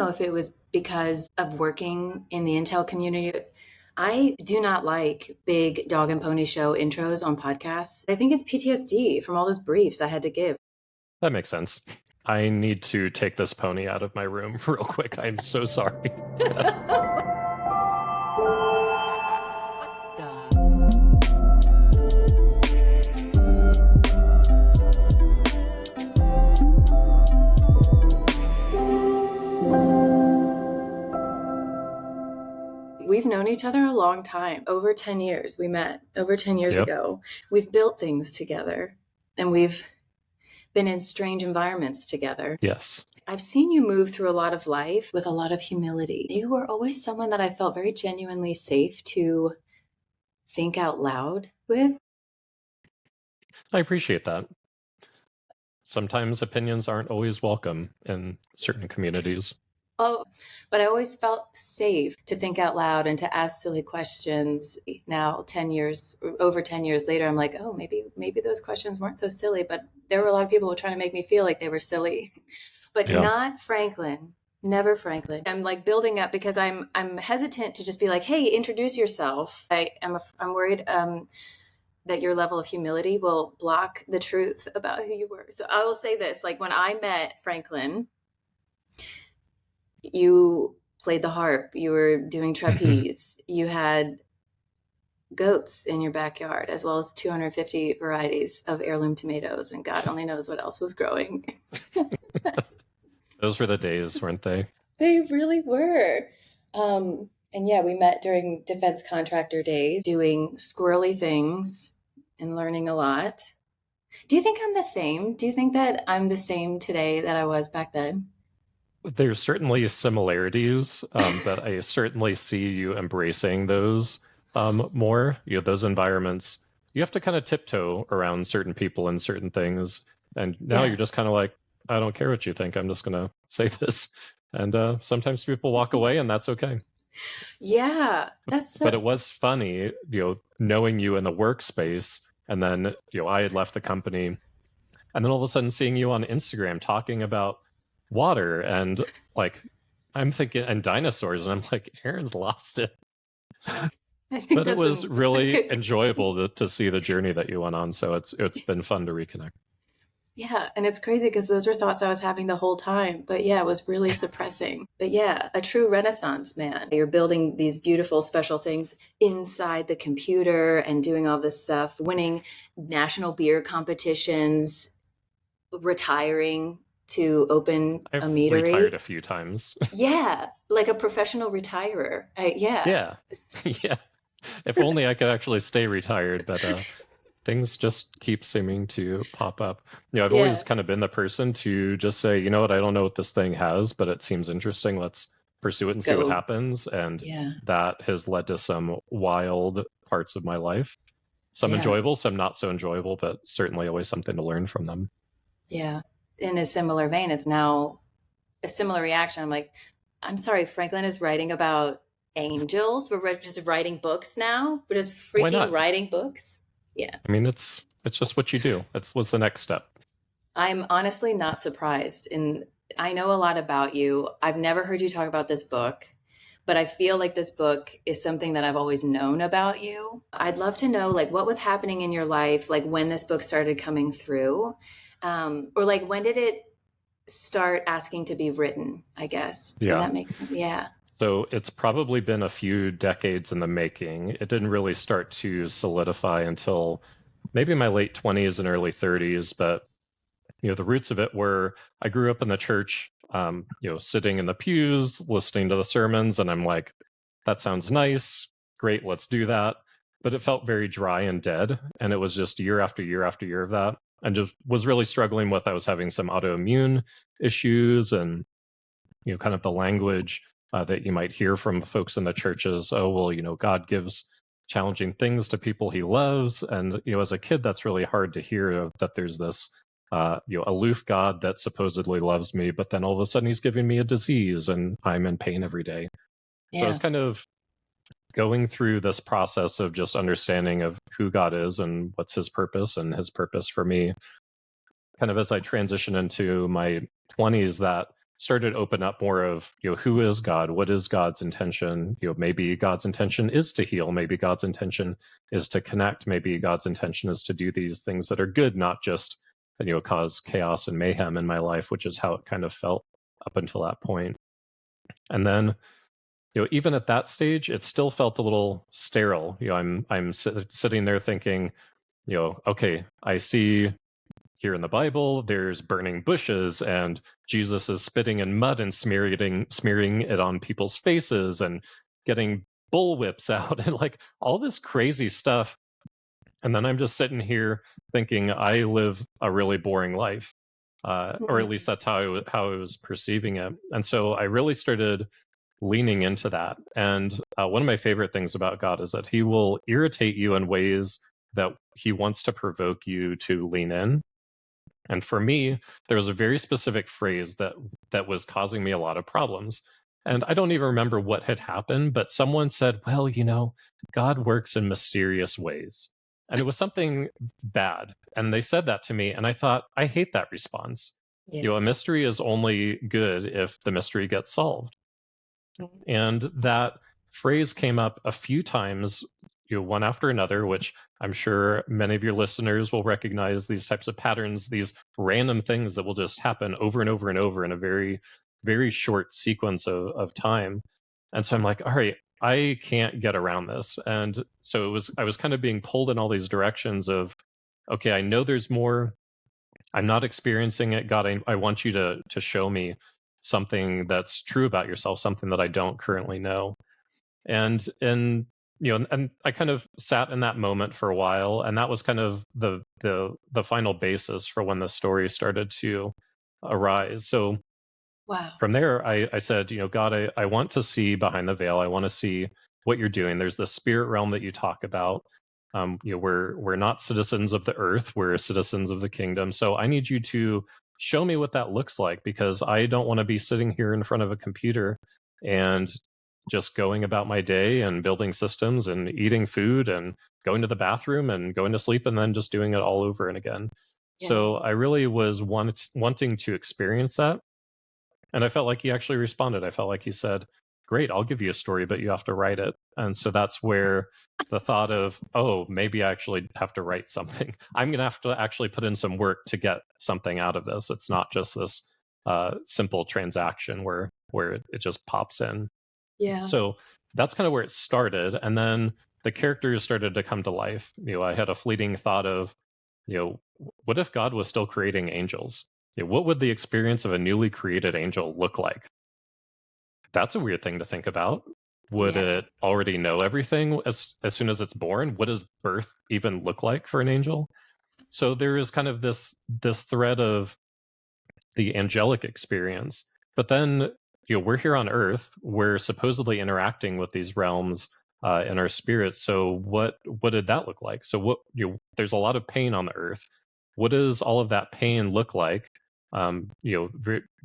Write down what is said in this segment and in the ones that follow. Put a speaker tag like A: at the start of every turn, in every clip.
A: know if it was because of working in the Intel community. I do not like big dog and pony show intros on podcasts. I think it's PTSD from all those briefs I had to give.
B: That makes sense. I need to take this pony out of my room real quick. I'm so sorry.
A: We've known each other a long time, over 10 years. We met over 10 years ago. We've built things together, and we've been in strange environments together.
B: Yes.
A: I've seen you move through a lot of life with a lot of humility. You were always someone that I felt very genuinely safe to think out loud with.
B: I appreciate that. Sometimes opinions aren't always welcome in certain communities.
A: Oh, but I always felt safe to think out loud and to ask silly questions. Now, over 10 years later, I'm like, oh, maybe those questions weren't so silly, but there were a lot of people trying to make me feel like they were silly, but not Franklin, never Franklin. I'm like building up because I'm hesitant to just be like, hey, introduce yourself. I'm worried that your level of humility will block the truth about who you were. So I will say this, like when I met Franklin, you played the harp, you were doing trapeze, you had goats in your backyard, as well as 250 varieties of heirloom tomatoes, and God only knows what else was growing.
B: Those were the days, weren't they?
A: They really were. And yeah, we met during defense contractor days, doing squirrely things and learning a lot. Do you think I'm the same? Do you think that I'm the same today that I was back then?
B: There's certainly similarities, but I certainly see you embracing those more. Those environments, you have to kind of tiptoe around certain people and certain things. And now you're just kind of like, I don't care what you think. I'm just going to say this. And sometimes people walk away, and that's okay.
A: Yeah,
B: But it was funny, knowing you in the workspace, and then I had left the company, and then all of a sudden seeing you on Instagram talking about water and like I'm thinking and dinosaurs, and I'm like, Erin's lost it. But it was really enjoyable to see the journey that you went on. So it's been fun to reconnect.
A: Yeah, and it's crazy because those were thoughts I was having the whole time. But yeah, it was really suppressing. But yeah, a true Renaissance man. You're building these beautiful, special things inside the computer and doing all this stuff, winning national beer competitions, retiring to open a meadery.
B: I've retired a few times.
A: Yeah, like a professional retirer.
B: Yeah. If only I could actually stay retired, but things just keep seeming to pop up. I've always kind of been the person to just say, you know what, I don't know what this thing has, but it seems interesting. Let's pursue it and see what happens. And that has led to some wild parts of my life. Some enjoyable, some not so enjoyable, but certainly always something to learn from them.
A: Yeah. In a similar vein, it's now a similar reaction. I'm like, I'm sorry, Franklin is writing about angels. We're just writing books now. We're just freaking writing books. Yeah.
B: I mean, it's just what you do. That was the next step.
A: I'm honestly not surprised. And I know a lot about you. I've never heard you talk about this book, but I feel like this book is something that I've always known about you. I'd love to know like what was happening in your life, like when this book started coming through. Or like, when did it start asking to be written, I guess? Does that make sense? Yeah.
B: So it's probably been a few decades in the making. It didn't really start to solidify until maybe my late 20s and early 30s. But, the roots of it were, I grew up in the church, sitting in the pews, listening to the sermons. And I'm like, that sounds nice. Great, let's do that. But it felt very dry and dead. And it was just year after year after year of that. And just was really struggling with, I was having some autoimmune issues and, kind of the language that you might hear from folks in the churches. Oh, well, God gives challenging things to people he loves. And, as a kid, that's really hard to hear, that there's this, aloof God that supposedly loves me, but then all of a sudden he's giving me a disease and I'm in pain every day. So it's kind of going through this process of just understanding of who God is and what's his purpose and his purpose for me. Kind of as I transition into my 20s, that started to open up more of, who is God? What is God's intention? Maybe God's intention is to heal. Maybe God's intention is to connect. Maybe God's intention is to do these things that are good, not just, cause chaos and mayhem in my life, which is how it kind of felt up until that point. And then, even at that stage, it still felt a little sterile. I'm sitting there thinking, okay, I see here in the Bible, there's burning bushes and Jesus is spitting in mud and smearing it on people's faces and getting bullwhips out and like all this crazy stuff. And then I'm just sitting here thinking I live a really boring life, or at least that's how I was perceiving it. And so I really started leaning into that. And one of my favorite things about God is that he will irritate you in ways that he wants to provoke you to lean in. And for me, there was a very specific phrase that was causing me a lot of problems. And I don't even remember what had happened, but someone said, well, God works in mysterious ways. And it was something bad. And they said that to me. And I thought, I hate that response.
A: Yeah.
B: A mystery is only good if the mystery gets solved. And that phrase came up a few times, one after another, which I'm sure many of your listeners will recognize these types of patterns, these random things that will just happen over and over and over in a very, very short sequence of time. And so I'm like, all right, I can't get around this. And so I was kind of being pulled in all these directions of, okay, I know there's more. I'm not experiencing it. God, I want you to show me something that's true about yourself, something that I don't currently know. And I kind of sat in that moment for a while, and that was kind of the final basis for when the story started to arise. So
A: Wow.
B: from there, I said, God, I want to see behind the veil. I want to see what you're doing. There's the spirit realm that you talk about. We're not citizens of the earth. We're citizens of the kingdom. So I need you to show me what that looks like, because I don't want to be sitting here in front of a computer and just going about my day and building systems and eating food and going to the bathroom and going to sleep and then just doing it all over and again.
A: Yeah.
B: So I really was wanting to experience that. And I felt like he actually responded. I felt like he said, great, I'll give you a story, but you have to write it. And so that's where the thought of, oh, maybe I actually have to write something. I'm going to have to actually put in some work to get something out of this. It's not just this simple transaction where it just pops in.
A: Yeah.
B: So that's kind of where it started. And then the characters started to come to life. I had a fleeting thought of, what if God was still creating angels? What would the experience of a newly created angel look like? That's a weird thing to think about. Would it already know everything as soon as it's born? What does birth even look like for an angel? So there is kind of this thread of the angelic experience. But then, we're here on Earth. We're supposedly interacting with these realms in our spirits. So what did that look like? So there's a lot of pain on the Earth. What does all of that pain look like?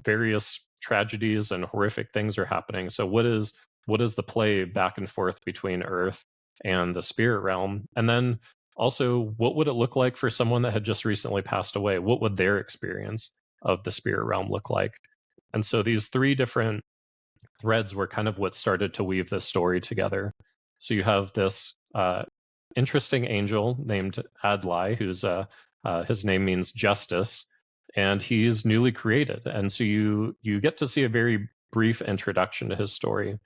B: Various tragedies and horrific things are happening. So what is the play back and forth between Earth and the spirit realm? And then also, what would it look like for someone that had just recently passed away? What would their experience of the spirit realm look like? And so these three different threads were kind of what started to weave this story together. So you have this interesting angel named Adlai, who's his name means justice, and he's newly created. And so you get to see a very brief introduction to his story.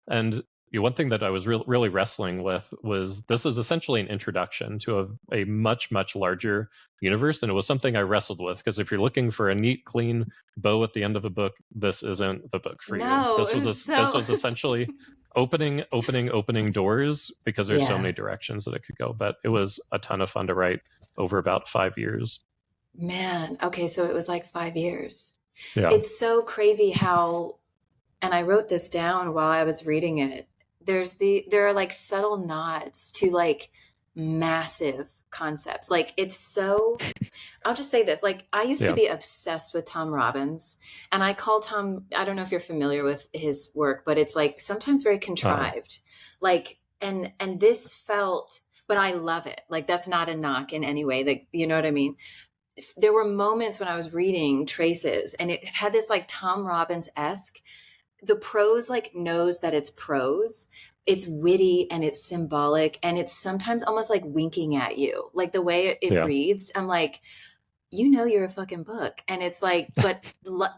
B: And one thing that I was really wrestling with was this is essentially an introduction to a much, much larger universe. And it was something I wrestled with, because if you're looking for a neat, clean bow at the end of a book, this isn't the book for you.
A: No,
B: This was essentially opening doors, because there's so many directions that it could go. But it was a ton of fun to write over about 5 years.
A: Man. Okay. So it was like 5 years.
B: Yeah.
A: It's so crazy how, and I wrote this down while I was reading it. There are like subtle nods to like massive concepts. Like it's so, I'll just say this, like I used to be obsessed with Tom Robbins, and I call Tom, I don't know if you're familiar with his work, but it's like sometimes very contrived. Like, and this felt, but I love it. Like that's not a knock in any way. Like, you know what I mean? there were moments when I was reading Traces and it had this like Tom Robbins-esque, the prose like knows that it's prose. It's witty and it's symbolic and it's sometimes almost like winking at you. Like the way it
B: Yeah.
A: reads, I'm like, you know, you're a fucking book. And it's like, but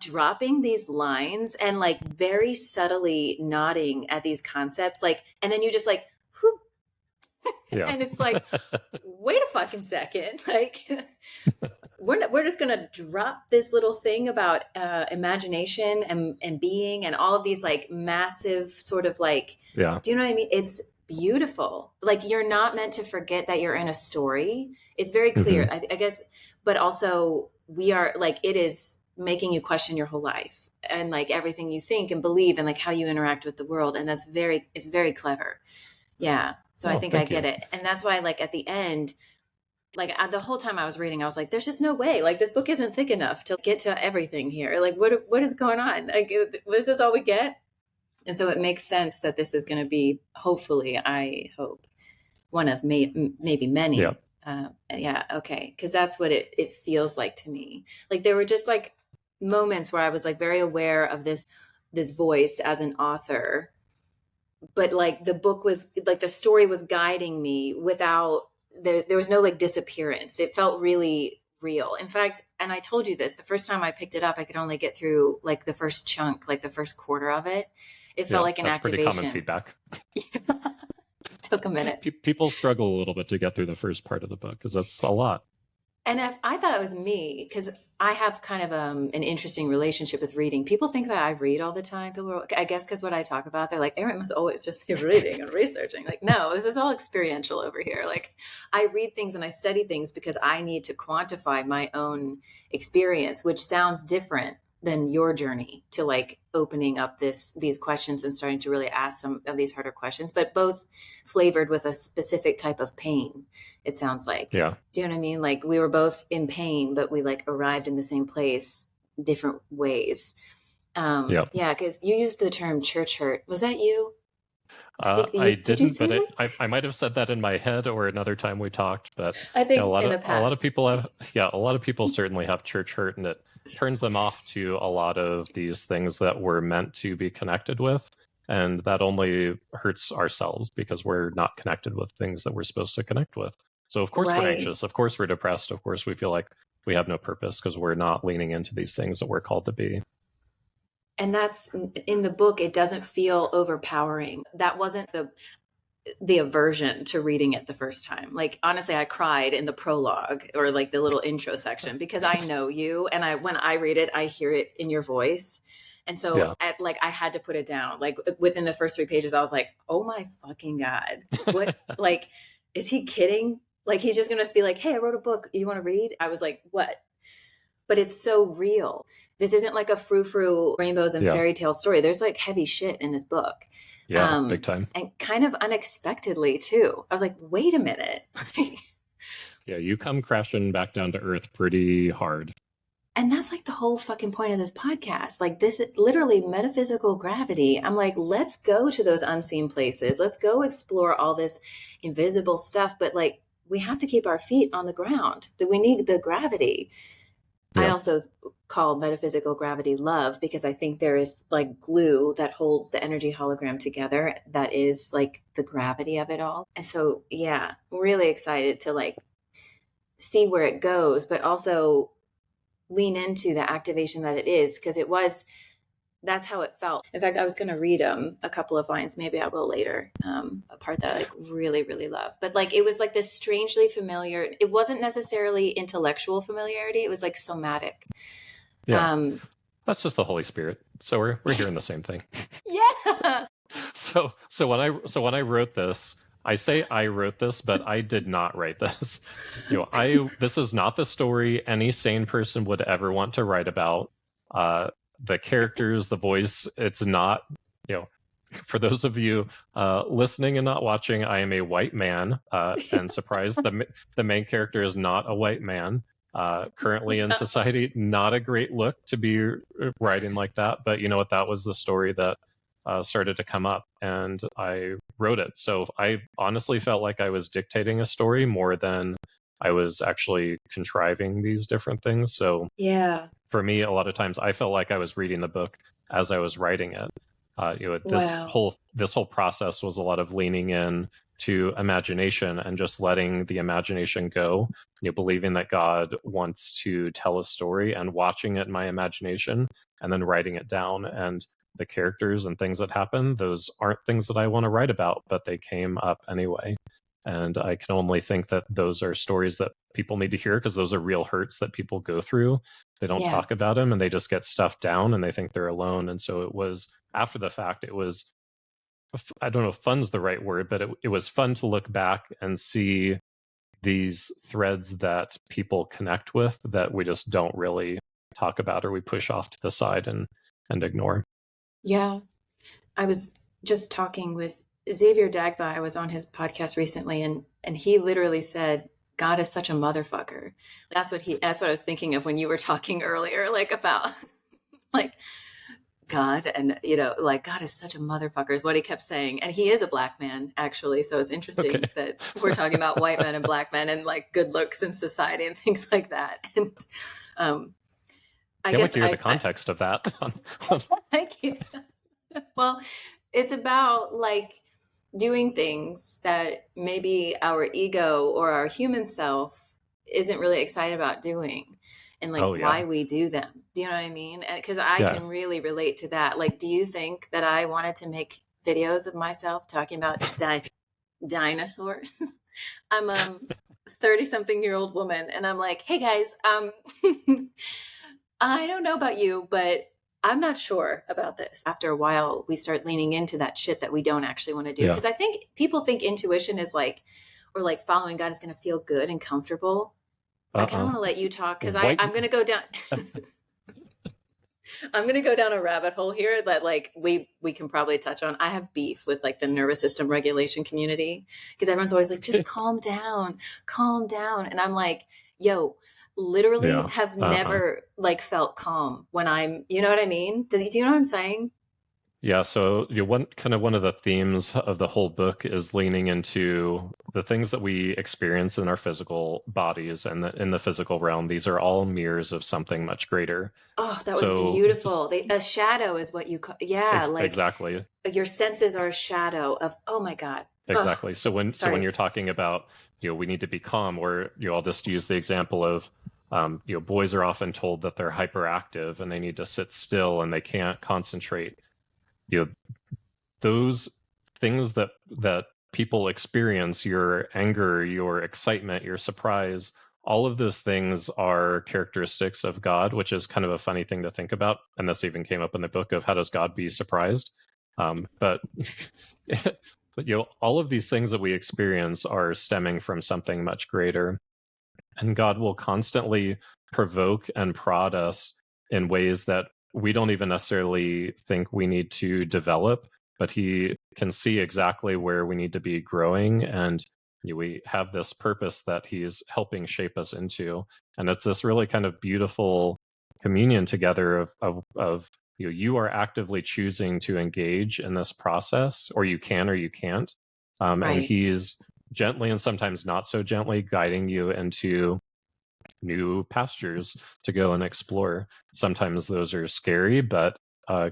A: dropping these lines and like very subtly nodding at these concepts, like, and then you just like, whew,
B: Yeah.
A: and it's like, wait a fucking second. Like, we're just going to drop this little thing about imagination and being and all of these like massive sort of like,
B: Yeah.
A: do you know what I mean? It's beautiful. Like you're not meant to forget that you're in a story. It's very clear,
B: Hmm.
A: I guess, but also we are like, it is making you question your whole life and like everything you think and believe and like how you interact with the world. And it's very clever. Yeah. So I
B: Oh,
A: think I
B: thank
A: get
B: you.
A: it. And that's why like at the end, like the whole time I was reading, I was like, there's just no way. Like this book isn't thick enough to get to everything here. Like what is going on? Like this is all we get. And so it makes sense that this is going to be, hopefully, I hope, one of maybe
B: Yeah.
A: many. Yeah, okay, because that's what it feels like to me. Like there were just like moments where I was like very aware of this voice as an author, but like the book was like the story was guiding me without there was no like disappearance. It felt really real. In fact, and I told you this, the first time I picked it up, I could only get through like the first chunk, like the first quarter of it. It felt
B: Yeah.
A: like an
B: That's pretty common
A: activation.
B: feedback.
A: Took a minute.
B: People struggle a little bit to get through the first part of the book because that's a lot.
A: And if, I thought it was me because I have kind of an interesting relationship with reading. People think that I read all the time. People, I guess, because what I talk about, they're like, Erin must always just be reading and researching. Like, no, this is all experiential over here. Like, I read things and I study things because I need to quantify my own experience, which sounds different than your journey to like opening up these questions and starting to really ask some of these harder questions, but both flavored with a specific type of pain. It sounds like.
B: Yeah.
A: Do you know what I mean? Like we were both in pain, but we like arrived in the same place, different ways.
B: Yeah.
A: Yeah, because you used the term church hurt. Was that you? I think that
B: I
A: did you
B: didn't,
A: say
B: but
A: that?
B: I might have said that in my head or another time we talked. But
A: I
B: yeah,
A: think in the
B: a lot of
A: past.
B: people have, yeah, a lot of people certainly have church hurt, and it turns them off to a lot of these things that we're meant to be connected with, and that only hurts ourselves because we're not connected with things that we're supposed to connect with. So of course we're
A: Right.
B: anxious, of course we're depressed, of course we feel like we have no purpose because we're not leaning into these things that we're called to be.
A: And that's in the book, it doesn't feel overpowering. That wasn't the aversion to reading it the first time. Like honestly, I cried in the prologue or like the little intro section because I know you and I when I read it, I hear it in your voice. And so
B: Yeah.
A: like I had to put it down. Like within the first 3 pages, I was like, "Oh my fucking god. What like is he kidding? Like he's just going to be like, "Hey, I wrote a book. You want to read?" I was like, "What?" But it's so real. This isn't like a frou-frou rainbows and
B: Yeah.
A: fairy tale story. There's like heavy shit in this book.
B: Yeah. Big time.
A: And kind of unexpectedly too. I was like, wait a minute.
B: Yeah. You come crashing back down to earth pretty hard.
A: And that's like the whole fucking point of this podcast. Like this literally metaphysical gravity. I'm like, let's go to those unseen places. Let's go explore all this invisible stuff. But like, we have to keep our feet on the ground. That we need the gravity. I
B: Yeah.
A: also call metaphysical gravity love because I think there is like glue that holds the energy hologram together. That is like the gravity of it all. And so, yeah, really excited to like see where it goes, but also lean into the activation that it is because that's how it felt. In fact, I was going to read a couple of lines. Maybe I will later. A part that I like really, really love. But like it was like this strangely familiar. It wasn't necessarily intellectual familiarity. It was like somatic.
B: Yeah.
A: Um,
B: That's just the Holy Spirit. So we're hearing the same thing.
A: yeah.
B: So when I wrote this, I say I wrote this, but I did not write this. This is not the story any sane person would ever want to write about. The characters, the voice, it's not, for those of you listening and not watching, I am a white man, and surprised the main character is not a white man. Currently in society, not a great look to be writing like that. But you know what? That was the story that started to come up, and I wrote it. So I honestly felt like I was dictating a story more than I was actually contriving these different things. So
A: Yeah.
B: for me, a lot of times I felt like I was reading the book as I was writing it. This
A: Wow.
B: whole process was a lot of leaning in to imagination and just letting the imagination go. Believing that God wants to tell a story and watching it in my imagination and then writing it down. And the characters and things that happen, those aren't things that I want to write about, but they came up anyway. And I can only think that those are stories that people need to hear because those are real hurts that people go through. They don't
A: Yeah.
B: talk about them and they just get stuffed down and they think they're alone. And so it was after the fact, it was, I don't know if fun's the right word, but it was fun to look back and see these threads that people connect with that we just don't really talk about or we push off to the side and ignore.
A: Yeah. I was just talking with Xavier Dagba. I was on his podcast recently, and he literally said, God is such a motherfucker. That's what I was thinking of when you were talking earlier, like about like God, and like God is such a motherfucker is what he kept saying. And he is a black man, actually. So it's
B: Okay.
A: interesting that we're talking about white men and black men and like good looks in society and things like that. And I
B: Can't wait
A: guess
B: to hear the context of that.
A: I can't. Well, it's about like doing things that maybe our ego or our human self isn't really excited about doing, and like
B: Oh, yeah.
A: why we do them. Do you know what I mean? Because I
B: Yeah.
A: can really relate to that. Like, do you think that I wanted to make videos of myself talking about dinosaurs? I'm a 30-something-year-old woman, and I'm like, hey guys, I don't know about you, but I'm not sure about this. After a while, we start leaning into that shit that we don't actually want to do.
B: Yeah.
A: Because I think people think intuition is like, or like following God is going to feel good and comfortable. I kind of want to let you talk because
B: White.
A: I'm going to go down. I'm going to go down a rabbit hole here that like we can probably touch on. I have beef with like the nervous system regulation community because everyone's always like, just calm down. And I'm like, yo, literally
B: Yeah.
A: have never like felt calm when you know what I mean? Do you know what I'm saying?
B: Yeah, so one of the themes of the whole book is leaning into the things that we experience in our physical bodies and in the physical realm. These are all mirrors of something much greater.
A: Oh, that was
B: So
A: beautiful. A shadow is what you call, yeah, like
B: exactly,
A: your senses are a shadow of, oh my God. Oh,
B: exactly. So when
A: sorry.
B: you're talking about we need to be calm, or I'll just use the example of boys are often told that they're hyperactive and they need to sit still and they can't concentrate. You know, those things that people experience, your anger, your excitement, your surprise, all of those things are characteristics of God, which is kind of a funny thing to think about. And this even came up in the book of how does God be surprised? But but all of these things that we experience are stemming from something much greater, and God will constantly provoke and prod us in ways that we don't even necessarily think we need to develop, but he can see exactly where we need to be growing. And we have this purpose that he's helping shape us into. And it's this really kind of beautiful communion together of you are actively choosing to engage in this process, or you can or you can't. And
A: Right.
B: he's gently and sometimes not so gently guiding you into new pastures to go and explore. Sometimes those are scary, but uh,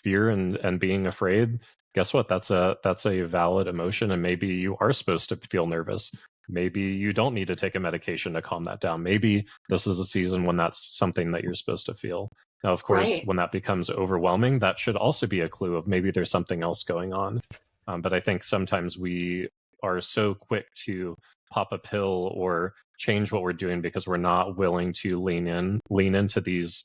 B: fear and being afraid. Guess what? That's a valid emotion, and maybe you are supposed to feel nervous. Maybe you don't need to take a medication to calm that down. Maybe this is a season when that's something that you're supposed to feel. Now, of course,
A: Right.
B: when that becomes overwhelming, that should also be a clue of maybe there's something else going on. But I think sometimes we are so quick to pop a pill or change what we're doing because we're not willing to lean into these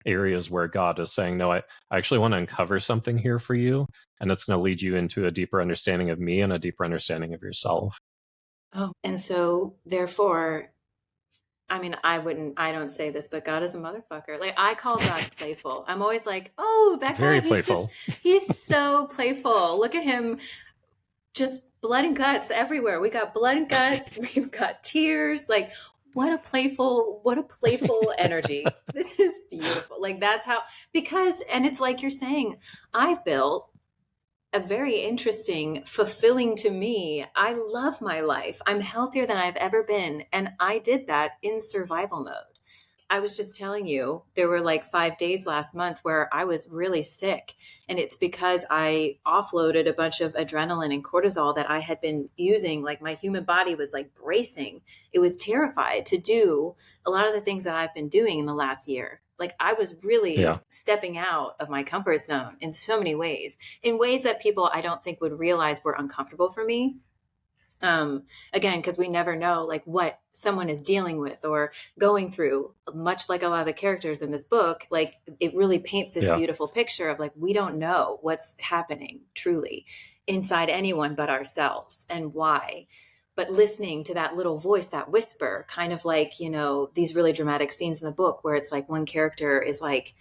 B: areas where God is saying, no, I actually want to uncover something here for you, and it's going to lead you into a deeper understanding of me and a deeper understanding of yourself.
A: Oh, and so therefore, I mean, I don't say this, but God is a motherfucker. Like I call God playful. I'm always like, oh, that guy,
B: Very playful.
A: he's so playful. Look at him, just blood and guts everywhere. We got blood and guts. We've got tears. Like, what a playful energy. This is beautiful. Like that's how, because, and it's like you're saying, I've built a very interesting, fulfilling to me. I love my life. I'm healthier than I've ever been. And I did that in survival mode. I was just telling you, there were like 5 days last month where I was really sick. And it's because I offloaded a bunch of adrenaline and cortisol that I had been using. Like my human body was like bracing. It was terrified to do a lot of the things that I've been doing in the last year. Like I was
B: Yeah.
A: really stepping out of my comfort zone in ways that people I don't think would realize were uncomfortable for me. Again, because we never know like what someone is dealing with or going through, much like a lot of the characters in this book. Like it really paints this
B: Yeah.
A: beautiful picture of like we don't know what's happening truly inside anyone but ourselves and why. But listening to that little voice, that whisper, kind of like, these really dramatic scenes in the book where it's like one character is like,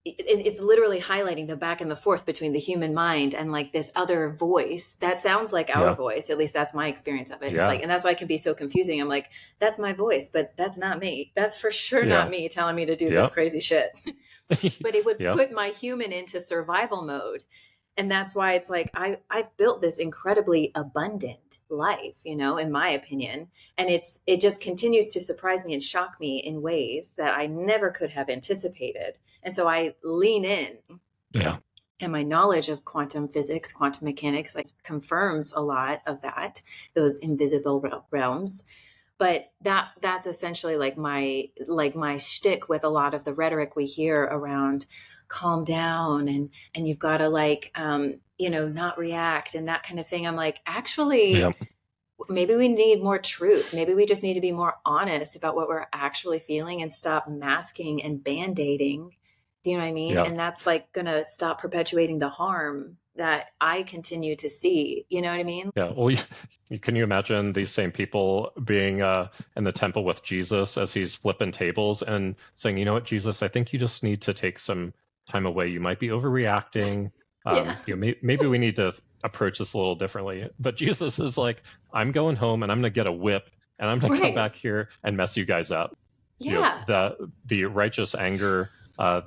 A: it's literally highlighting the back and the forth between the human mind and like this other voice that sounds like our
B: Yeah.
A: voice. At least that's my experience of it. It's
B: Yeah.
A: like, and that's why it can be so confusing. I'm like, that's my voice, but that's not me. That's for sure not
B: Yeah.
A: me telling me to do this
B: Yep.
A: crazy shit. But it would
B: Yep.
A: put my human into survival mode. And that's why it's like I've built this incredibly abundant life, in my opinion. And it just continues to surprise me and shock me in ways that I never could have anticipated. And so I lean in,
B: Yeah.
A: and my knowledge of quantum physics, quantum mechanics, like confirms a lot of that, those invisible realms. But that's essentially like my shtick with a lot of the rhetoric we hear around calm down and you've got to like not react and that kind of thing. I'm like, actually,
B: Yeah.
A: maybe we need more truth. Maybe we just need to be more honest about what we're actually feeling and stop masking and band-aiding. Do you know what I mean?
B: Yeah.
A: And that's like gonna stop perpetuating the harm that I continue to see. You know what I mean?
B: Yeah. Well, can you imagine these same people being in the temple with Jesus as he's flipping tables and saying, you know what, Jesus, I think you just need to take some time away. You might be overreacting.
A: Yeah.
B: Maybe we need to approach this a little differently. But Jesus is like, I'm going home and I'm going to get a whip and I'm going to come
A: Right.
B: back here and mess you guys up.
A: Yeah.
B: The righteous anger,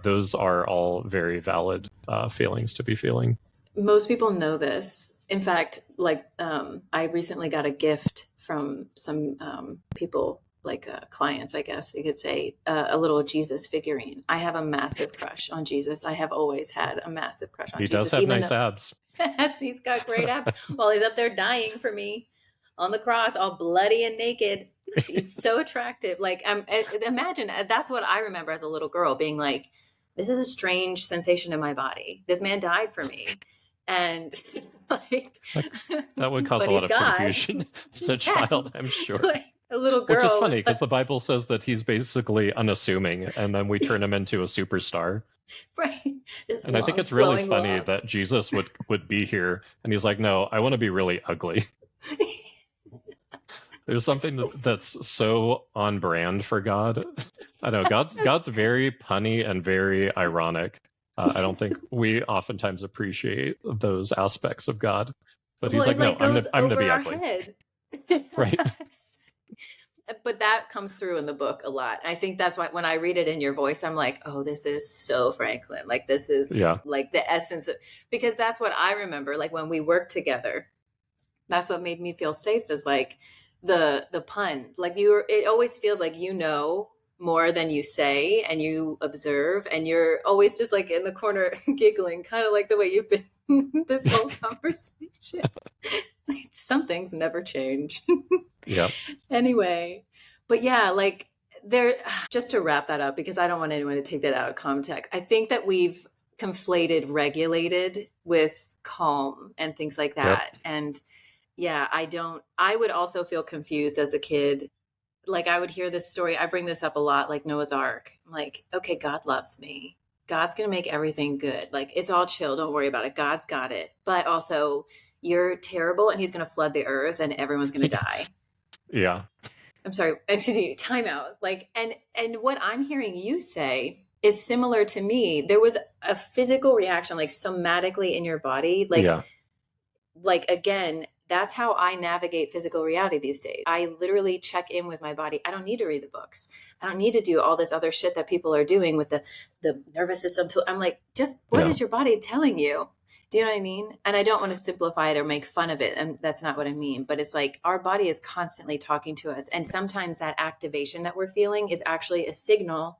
B: those are all very valid feelings to be feeling.
A: Most people know this. In fact, like I recently got a gift from some people, like clients, I guess you could say, a little Jesus figurine. I have a massive crush on Jesus. I have always had a massive crush on
B: He
A: Jesus.
B: does have nice abs.
A: He's got great abs while he's up there dying for me on the cross, all bloody and naked. He's so attractive. Like, imagine that's what I remember as a little girl being like, this is a strange sensation in my body. This man died for me. And like,
B: that would cause
A: but
B: a lot
A: he's
B: of
A: God.
B: confusion as a
A: Yeah.
B: child, I'm sure.
A: Like a little girl.
B: Which is funny because the Bible says that he's basically unassuming, and then we turn him into a superstar.
A: Right. This
B: And I think
A: long,
B: it's really
A: flowing
B: funny
A: locks.
B: that Jesus would be here, and he's like, no, I want to be really ugly. There's something that's so on brand for God. I know God's very punny and very ironic. I don't think we oftentimes appreciate those aspects of God. But he's
A: Well,
B: like,
A: it
B: no,
A: like
B: I'm
A: goes
B: gonna
A: over
B: be
A: our
B: ugly.
A: head.
B: Right.
A: But that comes through in the book a lot. I think that's why when I read it in your voice, I'm like, oh, this is so Franklin. Like this is
B: Yeah.
A: like the essence of, because that's what I remember. Like when we worked together, that's what made me feel safe, is like the pun. Like it always feels like more than you say, and you observe, and you're always just like in the corner giggling, kind of like the way you've been this whole conversation. Like, some things never change.
B: Yeah.
A: Anyway, but yeah, like there, just to wrap that up, because I don't want anyone to take that out of context. I think that we've conflated regulated with calm and things like that.
B: Yep.
A: And yeah, I would also feel confused as a kid. Like I would hear this story. I bring this up a lot, like Noah's Ark. I'm like, okay, God loves me. God's going to make everything good. Like it's all chill. Don't worry about it. God's got it. But also you're terrible and he's going to flood the earth and everyone's going to die.
B: Yeah.
A: I'm sorry, excuse me, timeout. Like, and what I'm hearing you say is similar to me. There was a physical reaction, like somatically in your body. Like,
B: Yeah.
A: like again, that's how I navigate physical reality these days. I literally check in with my body. I don't need to read the books. I don't need to do all this other shit that people are doing with the nervous system. I'm like, just what
B: Yeah.
A: is your body telling you? Do you know what I mean? And I don't want to simplify it or make fun of it. And that's not what I mean. But it's like our body is constantly talking to us. And sometimes that activation that we're feeling is actually a signal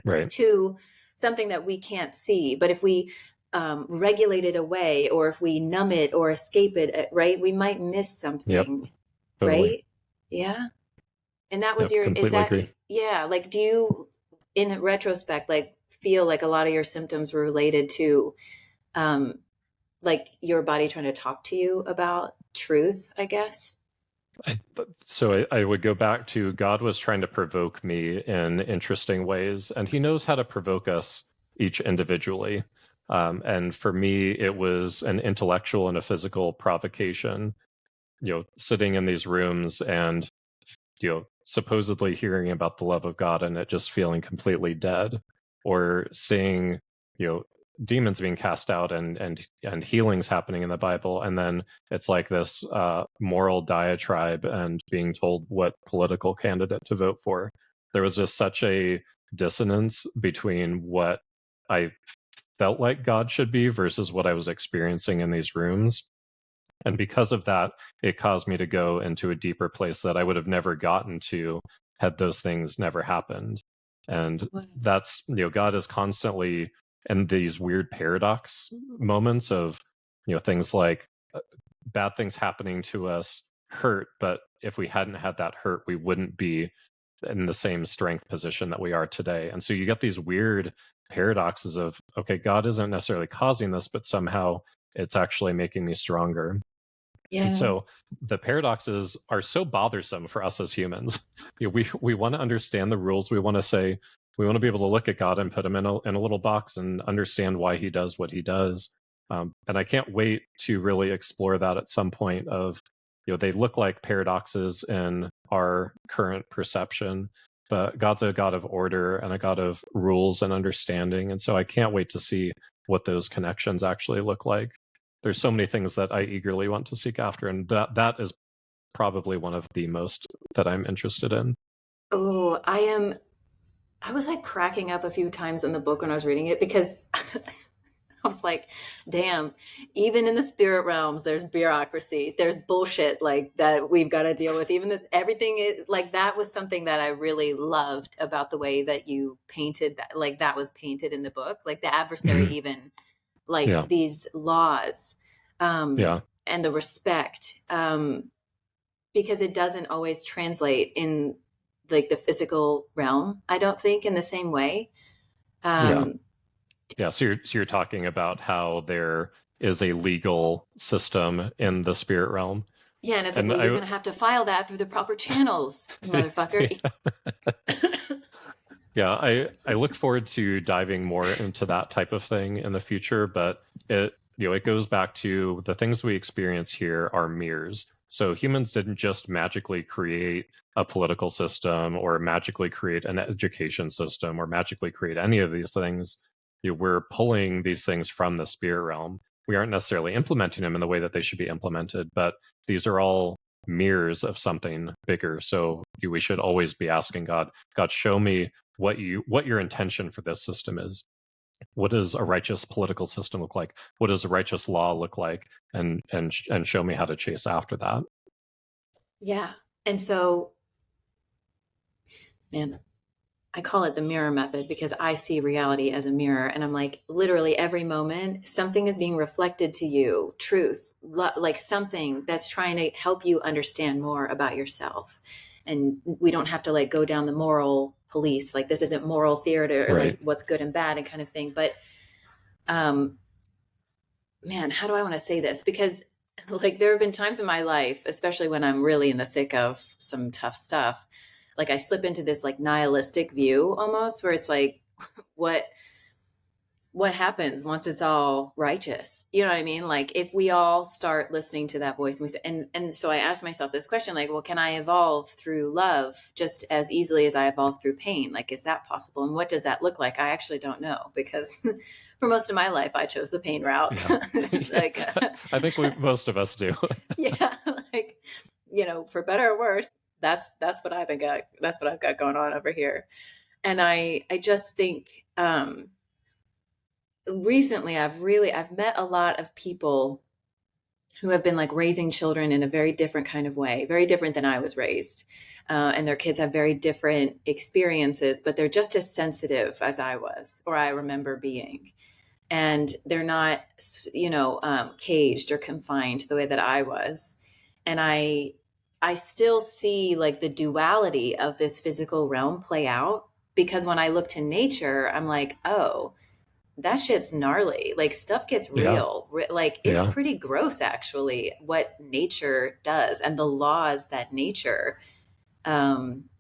B: Right.
A: to something that we can't see. But if we regulate it away, or if we numb it or escape it, right, we might miss
B: Yep.
A: something,
B: Totally.
A: right? Yeah. And that was
B: Yep.
A: is
B: Completely
A: that,
B: agree.
A: yeah, like, do you, in retrospect, like feel like a lot of your symptoms were related to, um, like your body trying to talk to you about truth, I guess?
B: So I would go back to God was trying to provoke me in interesting ways, and he knows how to provoke us each individually. And for me, it was an intellectual and a physical provocation, sitting in these rooms and, supposedly hearing about the love of God and it just feeling completely dead, or seeing, you know, demons being cast out and healings happening in the Bible, and then it's like this moral diatribe and being told what political candidate to vote for. There was just such a dissonance between what I felt like God should be versus what I was experiencing in these rooms. And because of that, it caused me to go into a deeper place that I would have never gotten to had those things never happened. And
A: What?
B: that's, God is constantly in these weird paradox moments of, things like bad things happening to us hurt, but if we hadn't had that hurt, we wouldn't be in the same strength position that we are today. And so you get these weird paradoxes of, okay, God isn't necessarily causing this, but somehow it's actually making me stronger. And
A: Yeah.
B: so the paradoxes are so bothersome for us as humans. We want to understand the rules. We want to say, we want to be able to look at God and put him in a little box and understand why he does what he does. And I can't wait to really explore that at some point of, they look like paradoxes in our current perception, but God's a God of order and a God of rules and understanding. And so I can't wait to see what those connections actually look like. There's so many things that I eagerly want to seek after, and that is probably one of the most that I'm interested in.
A: Oh, I was like cracking up a few times in the book when I was reading it, because I was like, damn, even in the spirit realms, there's bureaucracy, there's bullshit like that we've got to deal with. Even everything is like, that was something that I really loved about the way that you painted that, like that was painted in the book, like the adversary,
B: Mhm.
A: even like
B: Yeah,
A: these laws,
B: yeah,
A: and the respect, because it doesn't always translate in like the physical realm, I don't think, in the same way.
B: yeah,
A: Um,
B: yeah. So you're talking about how there is a legal system in the spirit realm,
A: Yeah, and it's like,
B: and
A: well, you're
B: I,
A: going to have to file that through the proper channels, motherfucker.
B: yeah, I look forward to diving more into that type of thing in the future, but it goes back to the things we experience here are mirrors. So humans didn't just magically create a political system or magically create an education system or magically create any of these things. We're pulling these things from the spirit realm. We aren't necessarily implementing them in the way that they should be implemented, but these are all mirrors of something bigger. So we should always be asking God, God, show me what your intention for this system is. What does a righteous political system look like? What does a righteous law look like? And show me how to chase after that.
A: Yeah. And so, man, I call it the mirror method, because I see reality as a mirror. And I'm like, literally every moment, something is being reflected to you, truth, like something that's trying to help you understand more about yourself. And we don't have to like go down the moral police. Like, this isn't moral theater, or like
B: Right.
A: what's good and bad and kind of thing. But, um, man, how do I want to say this? Because like there have been times in my life, especially when I'm really in the thick of some tough stuff, like I slip into this like nihilistic view almost, where it's like, what what happens once it's all righteous? You know what I mean? Like if we all start listening to that voice, and so I asked myself this question, like, well, can I evolve through love just as easily as I evolve through pain? Like, is that possible? And what does that look like? I actually don't know, because for most of my life, I chose the pain route.
B: Yeah.
A: It's
B: Yeah.
A: like,
B: I think most of us do.
A: yeah, like, for better or worse, that's what that's what I've got going on over here. And I just think, recently I've met a lot of people who have been like raising children in a very different kind of way, very different than I was raised. And their kids have very different experiences, but they're just as sensitive as I was, or I remember being. And they're not, caged or confined the way that I was. And I still see like the duality of this physical realm play out, because when I look to nature, I'm like, oh, that shit's gnarly. Like stuff gets
B: Yeah.
A: real. Like it's
B: Yeah.
A: pretty gross actually what nature does and the laws that nature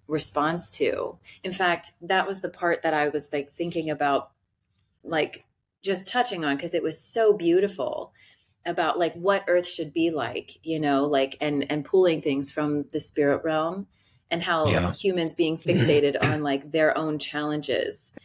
A: responds to. In fact, that was the part that I was like thinking about, like just touching on, because it was so beautiful about like what earth should be like, like and pulling things from the spirit realm, and how
B: Yeah.
A: humans being fixated on like their own challenges.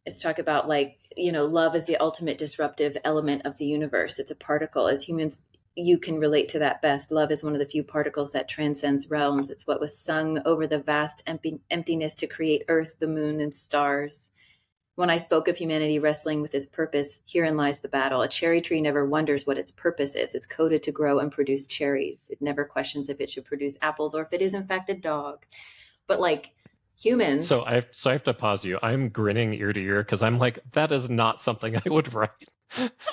A: It's talk about like, love is the ultimate disruptive element of the universe. It's a particle. As humans, you can relate to that best. Love is one of the few particles that transcends realms. It's what was sung over the vast emptiness to create earth, the moon, and stars. When I spoke of humanity wrestling with its purpose, herein lies the battle. A cherry tree never wonders what its purpose is. It's coded to grow and produce cherries. It never questions if it should produce apples or if it is in fact a dog. But like
B: So
A: humans,
B: I have to pause you. I'm grinning ear to ear because I'm like, that is not something I would write.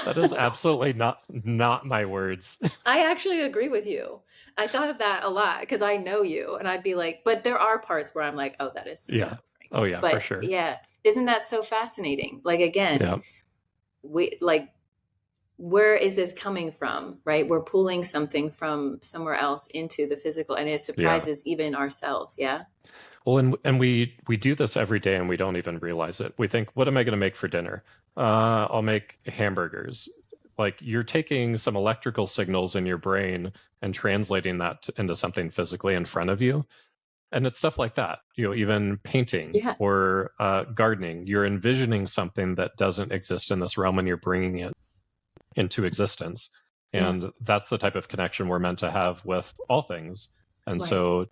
B: That is absolutely not my words.
A: I actually agree with you. I thought of that a lot because I know you, and I'd be like, but there are parts where I'm like, oh, that is so
B: Yeah. Oh
A: Franklin.
B: yeah, for
A: But
B: sure.
A: yeah, isn't that so fascinating? Like again,
B: Yeah.
A: we like, where is this coming from, right? We're pulling something from somewhere else into the physical, and it
B: Yeah.
A: surprises even ourselves. Yeah.
B: Well, and we do this every day and we don't even realize it. We think, what am I going to make for dinner? I'll make hamburgers. Like you're taking some electrical signals in your brain and translating that into something physically in front of you. And it's stuff like that. Even painting
A: Yeah.
B: or gardening. You're envisioning something that doesn't exist in this realm and you're bringing it into existence.
A: Yeah.
B: And that's the type of connection we're meant to have with all things. And
A: Right.
B: so,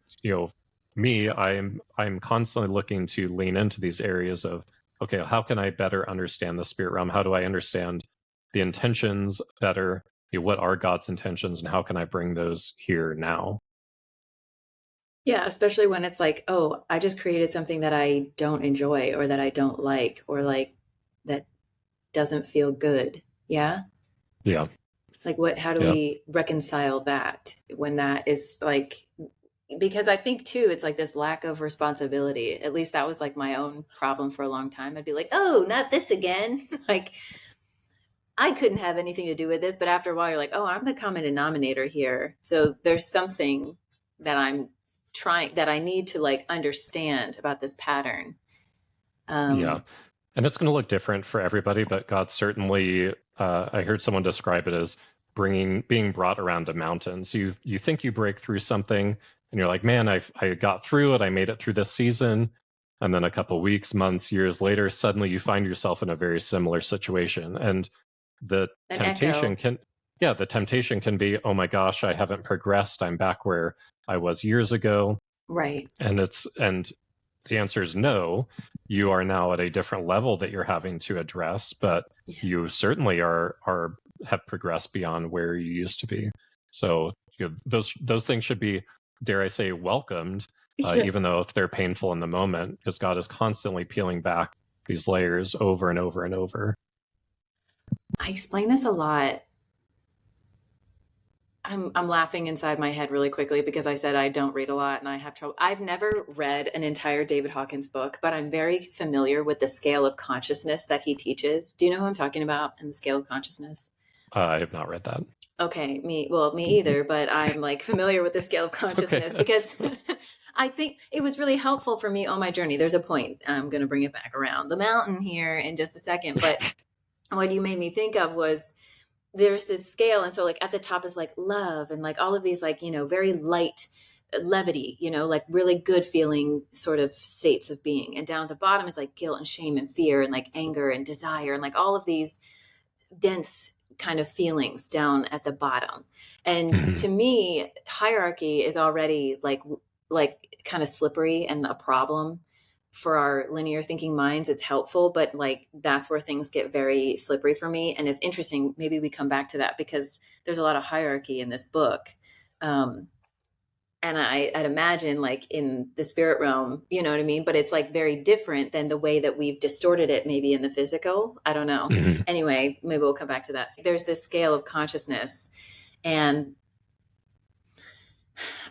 B: me, I'm constantly looking to lean into these areas of, okay, how can I better understand the spirit realm? How do I understand the intentions better? What are God's intentions and how can I bring those here now?
A: Yeah. Especially when it's like, oh, I just created something that I don't enjoy or that I don't like or like that doesn't feel good. Yeah.
B: Yeah.
A: Like how do
B: Yeah.
A: we reconcile that when that is like, because I think too, it's like this lack of responsibility. At least that was like my own problem for a long time. I'd be like, oh, not this again. Like I couldn't have anything to do with this. But after a while, you're like, oh, I'm the common denominator here. So there's something that I'm trying, that I need to like understand about this pattern.
B: Yeah.
A: Um,
B: And it's going to look different for everybody, but God certainly, I heard someone describe it as being brought around a mountain. So you think you break through something and you're like, man, I got through it. I made it through this season. And then a couple weeks, months, years later, suddenly you find yourself in a very similar situation. And the
A: an
B: temptation
A: echo.
B: can, yeah, the temptation can be, oh my gosh, I haven't progressed. I'm back where I was years ago.
A: Right.
B: And the answer is no. You are now at a different level that you're having to address, but
A: Yeah.
B: you certainly are have progressed beyond where you used to be. So those things should be, dare I say, welcomed,
A: Yeah.
B: even though if they're painful in the moment, because God is constantly peeling back these layers over and over and over.
A: I explain this a lot. I'm laughing inside my head really quickly because I said I don't read a lot and I have trouble. I've never read an entire David Hawkins book, but I'm very familiar with the scale of consciousness that he teaches. Do you know who I'm talking about in the scale of consciousness?
B: I have not read that.
A: Okay, me either, but I'm like familiar with the scale of
B: Okay.
A: consciousness because I think it was really helpful for me on my journey. There's a point. I'm going to bring it back around the mountain here in just a second, but what you made me think of was there's this scale, and so like at the top is like love and like all of these like very light levity, like really good feeling sort of states of being, and down at the bottom is like guilt and shame and fear and like anger and desire and like all of these dense kind of feelings down at the bottom. And
B: Mhm.
A: to me, hierarchy is already like kind of slippery and a problem for our linear thinking minds, it's helpful, but like that's where things get very slippery for me. And it's interesting. Maybe we come back to that because there's a lot of hierarchy in this book. And I'd imagine like in the spirit realm, you know what I mean? But it's like very different than the way that we've distorted it maybe in the physical. I don't know.
B: Hmm.
A: Anyway, maybe we'll come back to that. There's this scale of consciousness. And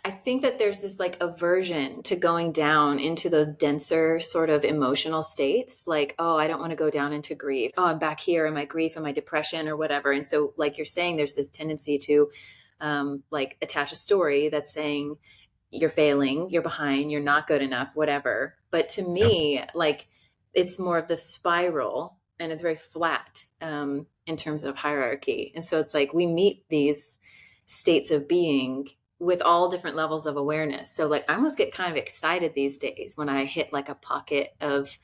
A: I think that there's this like aversion to going down into those denser sort of emotional states. Like, oh, I don't want to go down into grief. Oh, I'm back here in my grief and my depression or whatever. And so like you're saying, there's this tendency to like attach a story that's saying you're failing, you're behind, you're not good enough, whatever. But to
B: Yeah.
A: me, like it's more of the spiral and it's very flat in terms of hierarchy. And so it's like we meet these states of being with all different levels of awareness. So like I almost get kind of excited these days when I hit like a pocket of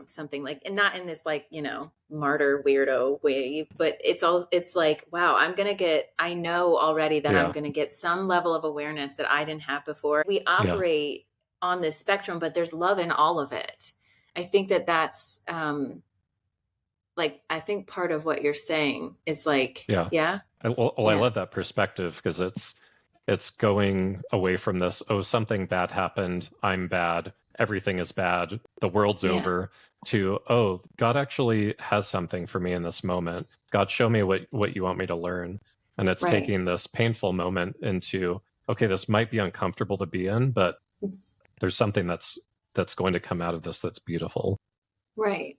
A: something like, and not in this like, you know, martyr weirdo way, but it's like, wow, I know already that I'm
B: Yeah.
A: going to get some level of awareness that I didn't have before. We
B: Yeah.
A: operate on this spectrum, but there's love in all of it. I think that that's, like, I think part of what you're saying is like,
B: Yeah.
A: yeah,
B: I
A: yeah,
B: love that perspective because it's going away from this, oh, something bad happened, I'm bad, everything is bad, the world's
A: yeah,
B: over, to, oh, God actually has something for me in this moment. God, show me what you want me to learn. And it's
A: right,
B: taking this painful moment into, okay, this might be uncomfortable to be in, but there's something that's going to come out of this that's beautiful.
A: right.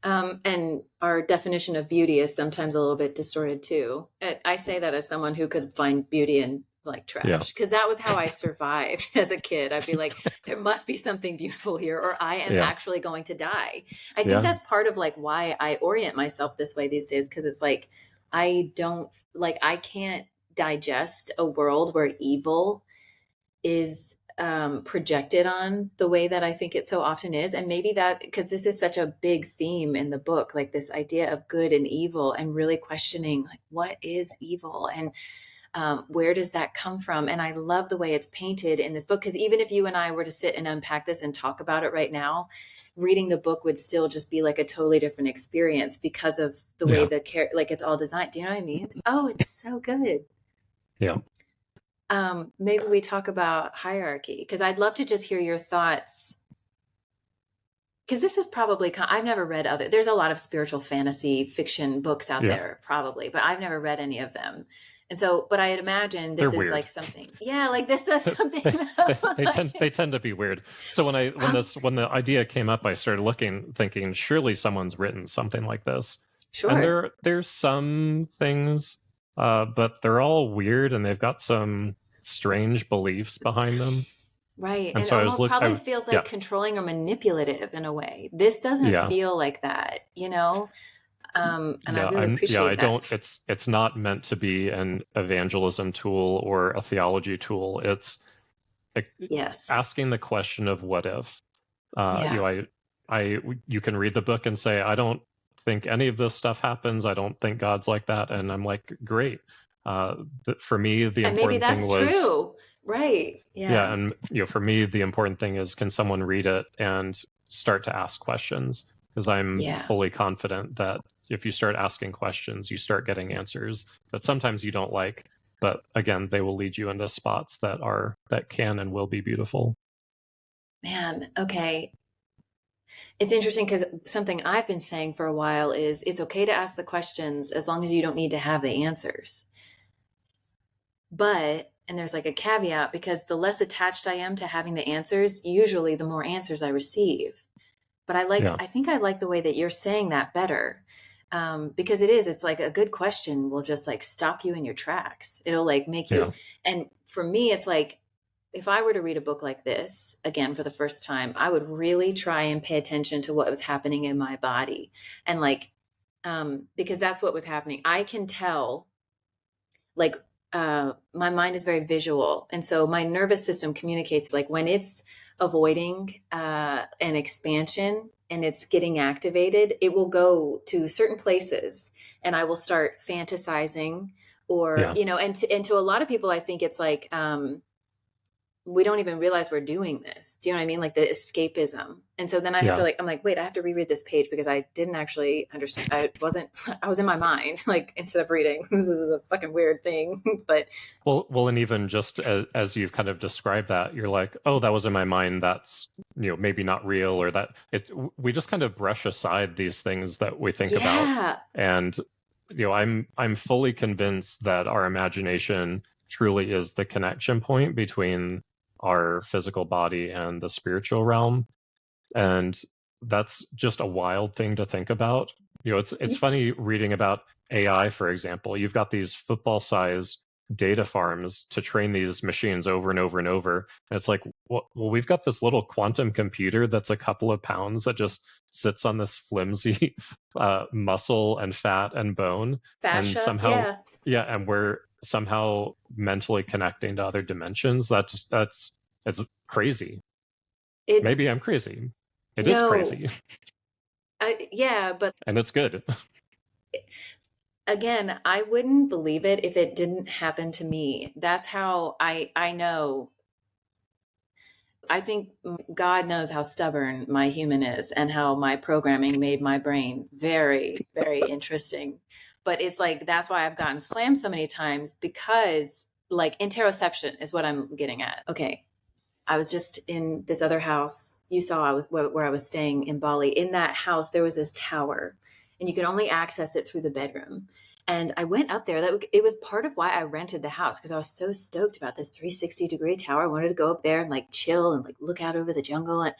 A: And our definition of beauty is sometimes a little bit distorted too. I say that as someone who could find beauty in like
B: Yeah.
A: trash, because that was how I survived as a kid. I'd be like, there must be something beautiful here, or I am
B: Yeah.
A: actually going to die. I think
B: Yeah.
A: that's part of like why I orient myself this way these days, because it's like, I don't like, I can't digest a world where evil is projected on the way that I think it so often is. And maybe that, because this is such a big theme in the book, like this idea of good and evil, and really questioning, like, what is evil? And where does that come from? And I love the way it's painted in this book, because even if you and I were to sit and unpack this and talk about it right now, reading the book would still just be like a totally different experience because of the way
B: Yeah.
A: the like it's all designed. Do you know what I mean? Oh, it's so good.
B: Yeah.
A: Maybe we talk about hierarchy, because I'd love to just hear your thoughts. Because this is probably, I've never read there's a lot of spiritual fantasy fiction books out
B: Yeah.
A: there, probably, but I've never read any of them. And so, but I had imagined
B: They're
A: this is
B: weird.
A: like something, yeah, like this is something
B: They tend to be weird. So when the idea came up, I started looking, thinking, surely someone's written something like this. And
A: sure,
B: there's some things, but they're all weird and they've got some strange beliefs behind them.
A: right.
B: And
A: And
B: so
A: almost probably
B: I
A: feels
B: yeah,
A: like controlling or manipulative in a way. This doesn't
B: yeah,
A: feel like that, you know? And I really
B: I
A: appreciate that.
B: don't. It's not meant to be an evangelism tool or a theology tool. It's like,
A: Yes.
B: asking the question of what if.
A: Yeah.
B: You can read the book and say, I don't think any of this stuff happens. I don't think God's like that. And I'm like, great. For me, the
A: And maybe
B: important thing
A: that's
B: was,
A: true. Right.
B: yeah.
A: Yeah.
B: And, for me, the important thing is, can someone read it and start to ask questions? Because I'm
A: Yeah.
B: fully confident that if you start asking questions, you start getting answers that sometimes you don't like. But again, they will lead you into spots that can and will be beautiful.
A: Man, okay. It's interesting because something I've been saying for a while is it's okay to ask the questions as long as you don't need to have the answers. But, and there's like a caveat, because the less attached I am to having the answers, usually the more answers I receive. But
B: Yeah.
A: I think I like the way that you're saying that better. Because it's like a good question will just like stop you in your tracks. It'll like make you,
B: Yeah.
A: and for me, it's like, if I were to read a book like this again for the first time, I would really try and pay attention to what was happening in my body. And like, because that's what was happening. I can tell, like, my mind is very visual. And so my nervous system communicates, like when it's avoiding an expansion and it's getting activated, it will go to certain places and I will start fantasizing, or,
B: Yeah.
A: you know, and to a lot of people, I think it's we don't even realize we're doing this. Do you know what I mean? Like the escapism. And so then I have to
B: Yeah.
A: I'm like, wait, I have to reread this page because I didn't actually understand. I was in my mind, like instead of reading, this is a fucking weird thing. But
B: Well, and even just as you've kind of described that, you're like, oh, that was in my mind. That's, maybe not real, or that we just kind of brush aside these things that we think about.
A: yeah,
B: And, I'm fully convinced that our imagination truly is the connection point between our physical body and the spiritual realm. And that's just a wild thing to think about. It's funny reading about AI, for example. You've got these football-size data farms to train these machines over and over and over. And it's like, well, we've got this little quantum computer that's a couple of pounds that just sits on this flimsy muscle and fat and bone, and
A: fascia.
B: somehow,
A: Yeah.
B: yeah, and we're somehow mentally connecting to other dimensions. That's it's crazy.
A: It,
B: Maybe I'm crazy. It is
A: no,
B: crazy,
A: yeah, but
B: and it's good.
A: again, I wouldn't believe it if it didn't happen to me. That's how I know. I think God knows how stubborn my human is and how my programming made my brain very, very interesting. But it's like that's why I've gotten slammed so many times because like interoception is what I'm getting at. Okay, I was just in this other house. You saw I was where I was staying in Bali. In that house, there was this tower, and you could only access it through the bedroom. And I went up there. It was part of why I rented the house because I was so stoked about this 360-degree tower. I wanted to go up there and like chill and like look out over the jungle. And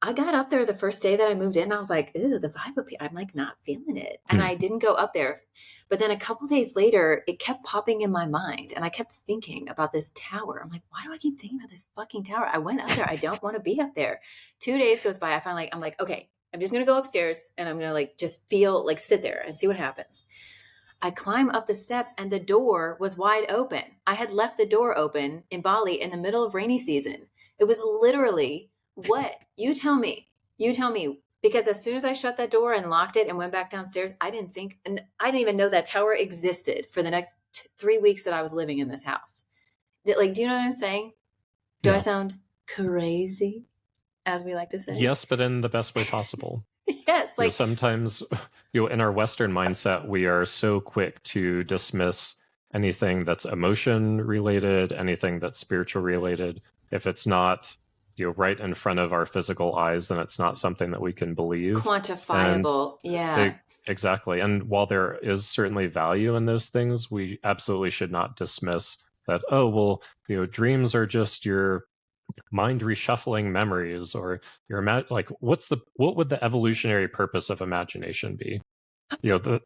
A: I got up there the first day that I moved in. And I was like, ew, the vibe up here, I'm like not feeling it. And
B: Hmm.
A: I didn't go up there. But then a couple days later, it kept popping in my mind. And I kept thinking about this tower. I'm like, why do I keep thinking about this fucking tower? I went up there. I don't want to be up there. 2 days goes by. I'm like, okay, I'm just going to go upstairs and I'm going to like just feel like sit there and see what happens. I climb up the steps and the door was wide open. I had left the door open in Bali in the middle of rainy season. It was literally what? You tell me. You tell me. Because as soon as I shut that door and locked it and went back downstairs, I didn't think, and I didn't even know that tower existed for the next 3 weeks that I was living in this house. Like, do you know what I'm saying? Do I
B: Yeah.
A: sound crazy, as we like to say?
B: Yes, but in the best way possible.
A: Yes, like
B: Sometimes, in our Western mindset, we are so quick to dismiss anything that's emotion related, anything that's spiritual related. If it's not, right in front of our physical eyes, then it's not something that we can believe. And
A: quantifiable. Yeah.
B: it, exactly. And while there is certainly value in those things, we absolutely should not dismiss that, oh, well, dreams are just your mind reshuffling memories, or like what would the evolutionary purpose of imagination be? The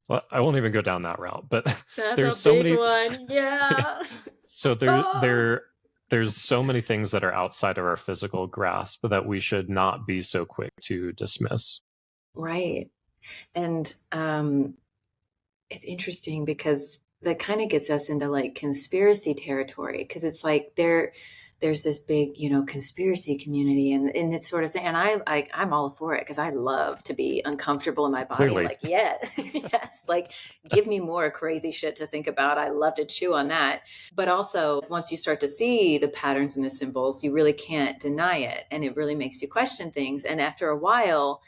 B: well, I won't even go down that route, but
A: That's a
B: there's so
A: big
B: many.
A: one. Yeah.
B: So
A: Oh.
B: there's so many things that are outside of our physical grasp that we should not be so quick to dismiss.
A: Right. And it's interesting because that kind of gets us into like conspiracy territory because it's like there's this big, conspiracy community and this sort of thing. And I'm all for it because I love to be uncomfortable in my body. I'm
B: Clearly,
A: like, yeah, yes, like give me more crazy shit to think about. I love to chew on that. But also once you start to see the patterns and the symbols, you really can't deny it. And it really makes you question things. And after a while,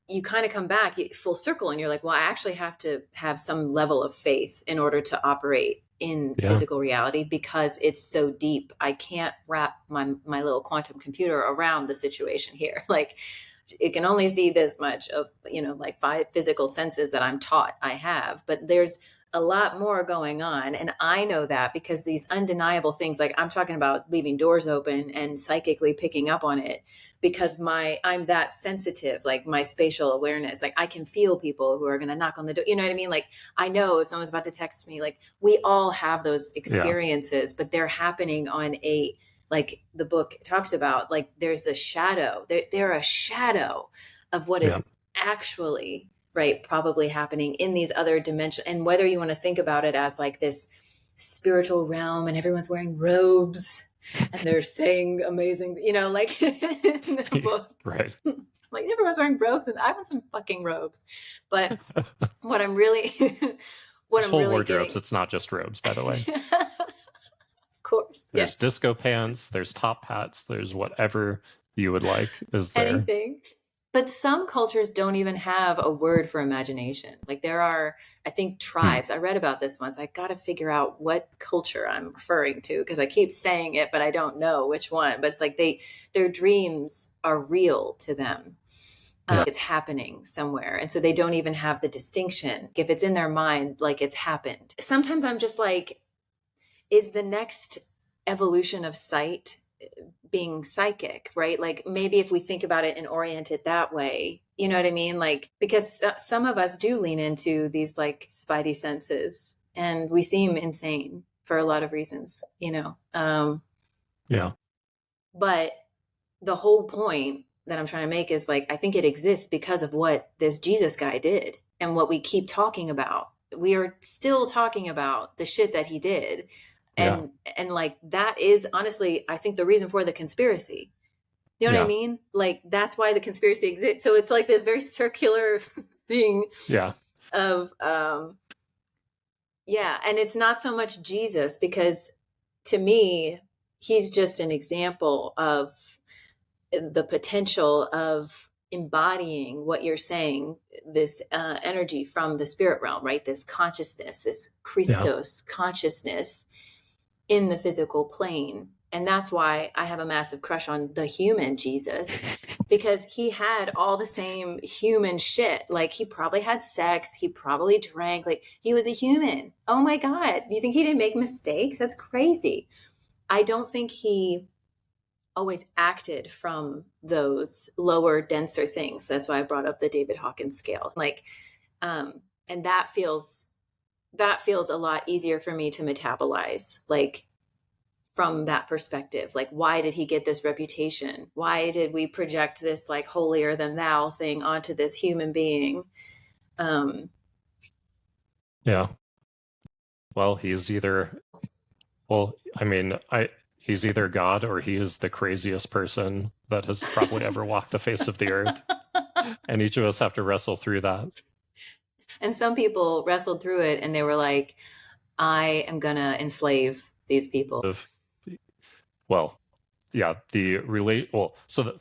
A: you kind of come back full circle and you're like, well, I actually have to have some level of faith in order to operate in
B: yeah,
A: physical reality because it's so deep. I can't wrap my little quantum computer around the situation here. Like it can only see this much of, like 5 physical senses that I'm taught I have, but there's a lot more going on. And I know that because these undeniable things, like I'm talking about leaving doors open and psychically picking up on it because I'm that sensitive, like my spatial awareness, like I can feel people who are going to knock on the door. You know what I mean? Like I know if someone's about to text me, like we all have those
B: yeah,
A: experiences, but they're happening on like the book talks about, like there's a shadow, they're a shadow of what
B: yeah,
A: is actually right probably happening in these other dimensions. And whether you want to think about it as like this spiritual realm and everyone's wearing robes and they're saying amazing, like in the book,
B: right.
A: like everyone's wearing robes and I want some fucking robes. But what I'm really what
B: There's
A: I'm
B: whole
A: really
B: wardrobes.
A: getting
B: It's not just robes, by the way.
A: of course.
B: There's
A: Yes.
B: disco pants, there's top hats, there's whatever you would like is there.
A: Anything. But some cultures don't even have a word for imagination. Like there are, I think,
B: Hmm.
A: tribes. I read about this once. I got to figure out what culture I'm referring to because I keep saying it, but I don't know which one. But it's like their dreams are real to them.
B: Yeah.
A: It's happening somewhere. And so they don't even have the distinction. If it's in their mind, like it's happened. Sometimes I'm just like, is the next evolution of sight being psychic, right? Like maybe if we think about it and orient it that way, you know what I mean? Like, because some of us do lean into these like spidey senses and we seem insane for a lot of reasons, you know?
B: Yeah.
A: But the whole point that I'm trying to make is like, I think it exists because of what this Jesus guy did and what we keep talking about. We are still talking about the shit that he did.
B: Yeah.
A: And like that is honestly, I think the reason for the conspiracy. You know what I
B: Yeah.
A: mean? Like that's why the conspiracy exists. So it's like this very circular thing
B: Yeah.
A: of yeah, and it's not so much Jesus because to me, he's just an example of the potential of embodying what you're saying, this energy from the spirit realm, right? This consciousness, this
B: Yeah.
A: Christos consciousness in the physical plane. And that's why I have a massive crush on the human Jesus, because he had all the same human shit. Like he probably had sex, he probably drank, like he was a human. Oh my God. You think he didn't make mistakes? That's crazy. I don't think he always acted from those lower, denser things. That's why I brought up the David Hawkins scale. Like, and that feels a lot easier for me to metabolize. Like from that perspective, like why did he get this reputation? Why did we project this like holier than thou thing onto this human being? Um,
B: Yeah. Well, he's either God or he is the craziest person that has probably ever walked the face of the earth. And each of us have to wrestle through that.
A: and some people wrestled through it and they were like, I am gonna enslave these people.
B: Of well, yeah, so the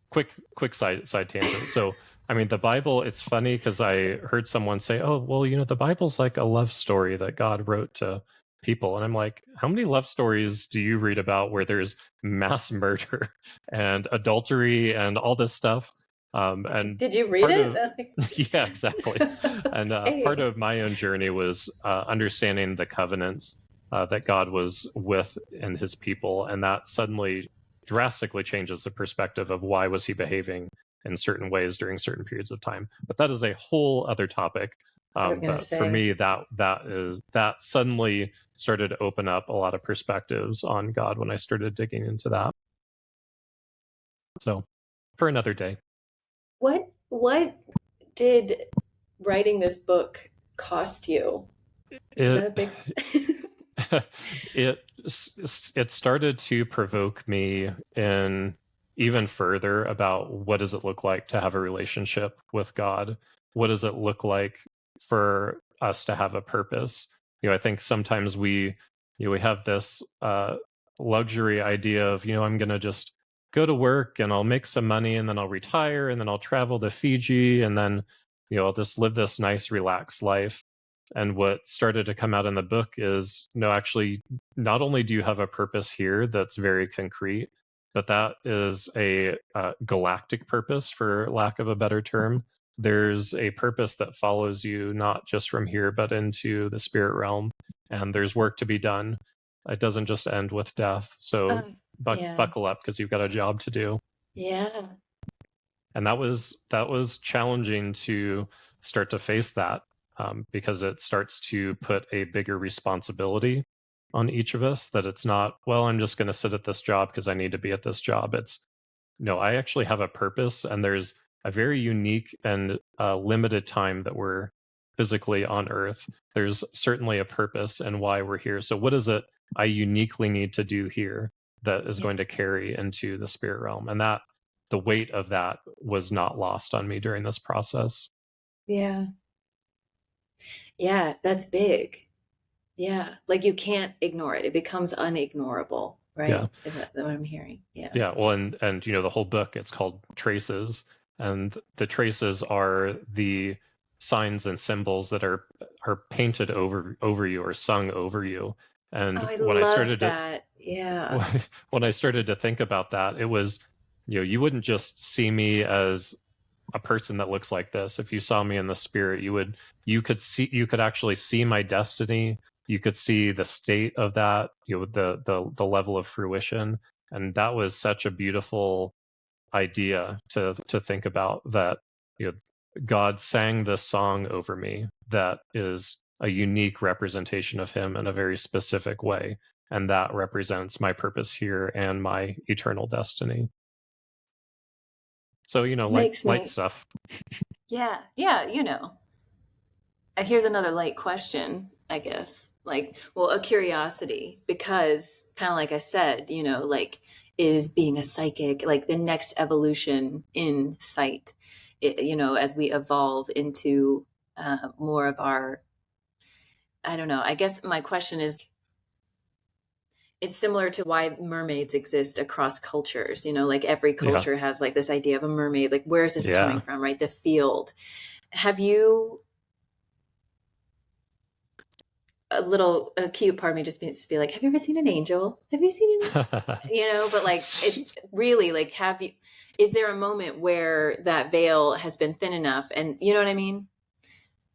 B: quick side tangent. So I mean the Bible, it's funny because I heard someone say, oh, well, the Bible's like a love story that God wrote to people. And I'm like, how many love stories do you read about where there's mass murder and adultery and all this stuff? And
A: Did you read
B: part
A: it?
B: of yeah, exactly. And part
A: Okay.
B: of my own journey was understanding the covenants that God was with and his people, and that suddenly drastically changes the perspective of why was he behaving in certain ways during certain periods of time. But that is a whole other topic.
A: I was gonna
B: But for
A: say.
B: me, that suddenly started to open up a lot of perspectives on God when I started digging into that. So for another day.
A: What did writing this book cost you? Is that
B: It
A: a big
B: it it started to provoke me in even further about what does it look like to have a relationship with God? What does it look like for us to have a purpose? I think sometimes we have this luxury idea of, I'm going to just go to work and I'll make some money and then I'll retire and then I'll travel to Fiji and then, I'll just live this nice, relaxed life. And what started to come out in the book is, no, actually, not only do you have a purpose here that's very concrete, but that is a galactic purpose, for lack of a better term. There's a purpose that follows you not just from here, but into the spirit realm. And there's work to be done. It doesn't just end with death. So
A: yeah.
B: buckle up because you've got a job to do.
A: Yeah.
B: And that was challenging to start to face that, because it starts to put a bigger responsibility on each of us, that it's not, well, I'm just going to sit at this job because I need to be at this job. It's, no, I actually have a purpose, and there's a very unique and limited time that we're physically on Earth. There's certainly a purpose and why we're here. So what is it I uniquely need to do here that is
A: Yeah.
B: going to carry into the spirit realm? And that the weight of that was not lost on me during this process.
A: Yeah. Yeah, that's big. Yeah. Like you can't ignore it. It becomes unignorable,
B: Yeah.
A: right? Is that what I'm hearing? Yeah.
B: Yeah, well, and the whole book, it's called Traces, and the traces are the signs and symbols that are painted over you or sung over you.
A: Oh,
B: And
A: I
B: when I
A: loved
B: started to
A: that. Yeah.
B: when I started to think about that, it was, you wouldn't just see me as a person that looks like this. If you saw me in the spirit, you could actually see my destiny. You could see the state of that, the level of fruition. And that was such a beautiful idea to think about, that God sang this song over me that is a unique representation of him in a very specific way. And that represents my purpose here and my eternal destiny. So,
A: Makes
B: light
A: me,
B: stuff.
A: yeah. Yeah. Here's another light question, I guess. Like, well, a curiosity, because kind of like I said, like, is being a psychic like the next evolution in sight, as we evolve into more of our, I don't know. I guess my question is, it's similar to why mermaids exist across cultures. Like every
B: Yeah.
A: culture has like this idea of a mermaid. Like, where is this coming
B: Yeah.
A: from, right? The field. Have you a cute part of me just needs to be like, have you ever seen an angel? Have you seen an, but like, it's really like, is there a moment where that veil has been thin enough? And you know what I mean?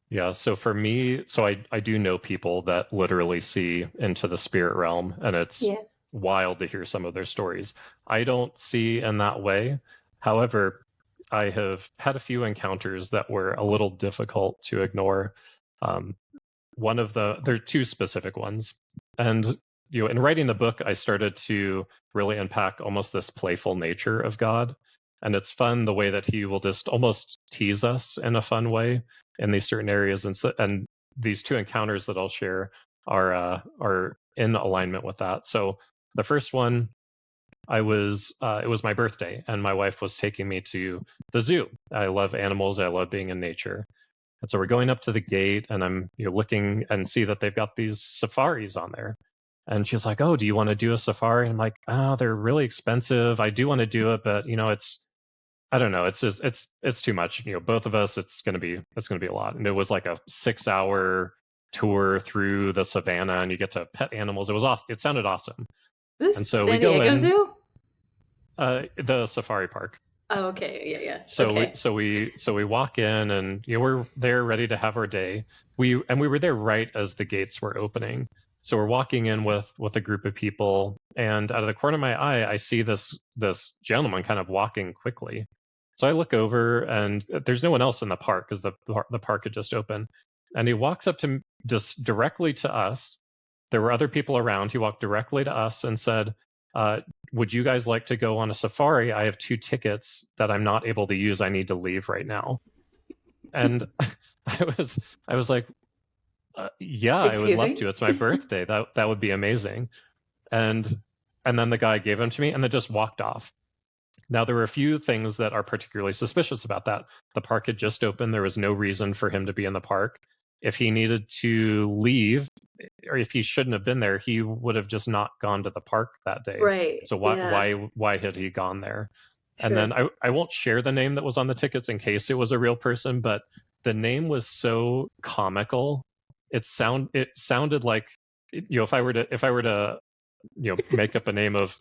B: Yeah, so for me, I do know people that literally see into the spirit realm, and it's
A: Yeah.
B: wild to hear some of their stories. I don't see in that way. However, I have had a few encounters that were a little difficult to ignore. Um, there are two specific ones. And in writing the book, I started to really unpack almost this playful nature of God. And it's fun the way that he will just almost tease us in a fun way in these certain areas. And these two encounters that I'll share are in alignment with that. So the first one, it was my birthday, and my wife was taking me to the zoo. I love animals. I love being in nature. And so we're going up to the gate, and I'm looking and see that they've got these safaris on there. And she's like, "Oh, do you want to do a safari?" And I'm like, "Oh, they're really expensive. I do want to do it, but it's I don't know. It's just it's too much. Both of us, it's gonna be a lot." And it was like a 6 hour tour through the savannah, and you get to pet animals. It was awesome. It sounded awesome. And
A: This
B: so we
A: San
B: go
A: Diego
B: in,
A: Zoo?
B: the safari park.
A: Oh, okay. Yeah, yeah.
B: So we
A: Okay.
B: so we so we walk in, and we're there ready to have our day. We were there right as the gates were opening. So we're walking in with a group of people, and out of the corner of my eye, I see this gentleman kind of walking quickly. So I look over, and there's no one else in the park because the park had just opened. And he walks up to just directly to us. There were other people around. He walked directly to us and said, uh, would you guys like to go on a safari? I have 2 tickets that I'm not able to use. I need to leave right now. And I was like, yeah, I would
A: Excuse
B: love
A: me?
B: to. It's my birthday. That would be amazing. And and then the guy gave them to me, and then just walked off. Now, there were a few things that are particularly suspicious about that. The park had just opened. There was no reason for him to be in the park. If he needed to leave, or if he shouldn't have been there, he would have just not gone to the park that day.
A: Right.
B: So
A: Yeah.
B: why had he gone there? And then
A: Sure.
B: I won't share the name that was on the tickets in case it was a real person, but the name was so comical. It sounded like, if I were to make up a name of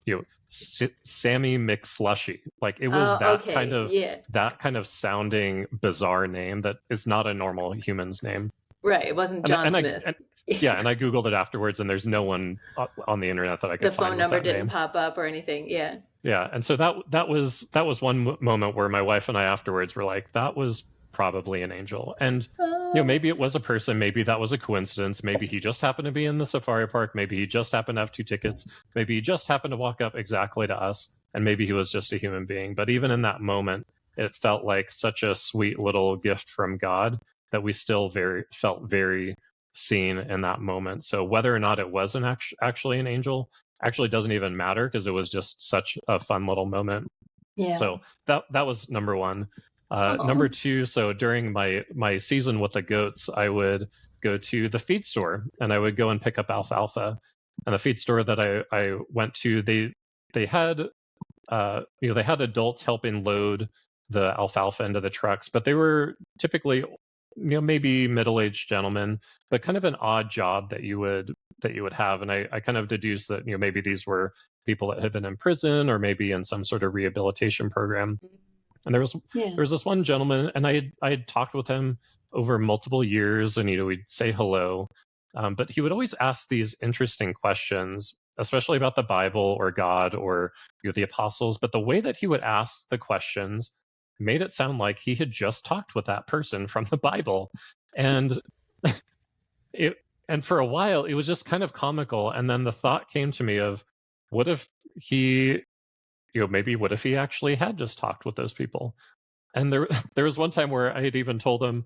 B: Sammy McSlushy. Like, it was
A: Oh, okay. Yeah.
B: that kind of sounding bizarre name that is not a normal human's name.
A: Right. It wasn't
B: And
A: John
B: and I
A: Smith.
B: and yeah, and I googled it afterwards, and there's no one on the internet that I
A: The
B: could
A: phone
B: find with
A: number
B: that
A: didn't
B: name.
A: pop up or anything. Yeah.
B: Yeah, and so that was one moment where my wife and I afterwards were like, that was probably an angel. And
A: Oh,
B: maybe it was a person, maybe that was a coincidence, maybe he just happened to be in the safari park, maybe he just happened to have 2 tickets, maybe he just happened to walk up exactly to us, and maybe he was just a human being. But even in that moment, it felt like such a sweet little gift from God that we still felt very seen in that moment. So whether or not it was actually an angel actually doesn't even matter, because it was just such a fun little moment.
A: yeah.
B: So that was number one. Number
A: Oh,
B: two, so during my season with the goats, I would go to the feed store and I would go and pick up alfalfa. And the feed store that I went to, they had they had adults helping load the alfalfa into the trucks, but they were typically maybe middle-aged gentlemen, but kind of an odd job that you would have. And I kind of deduced that maybe these were people that had been in prison or maybe in some sort of rehabilitation program. And
A: yeah.
B: there was this one gentleman, and I had talked with him over multiple years, and we'd say hello, but he would always ask these interesting questions, especially about the Bible or God or the apostles. But the way that he would ask the questions made it sound like he had just talked with that person from the Bible, and it and for a while it was just kind of comical. And then the thought came to me of, what if he maybe what if he actually had just talked with those people? And there there was one time where I had even told him,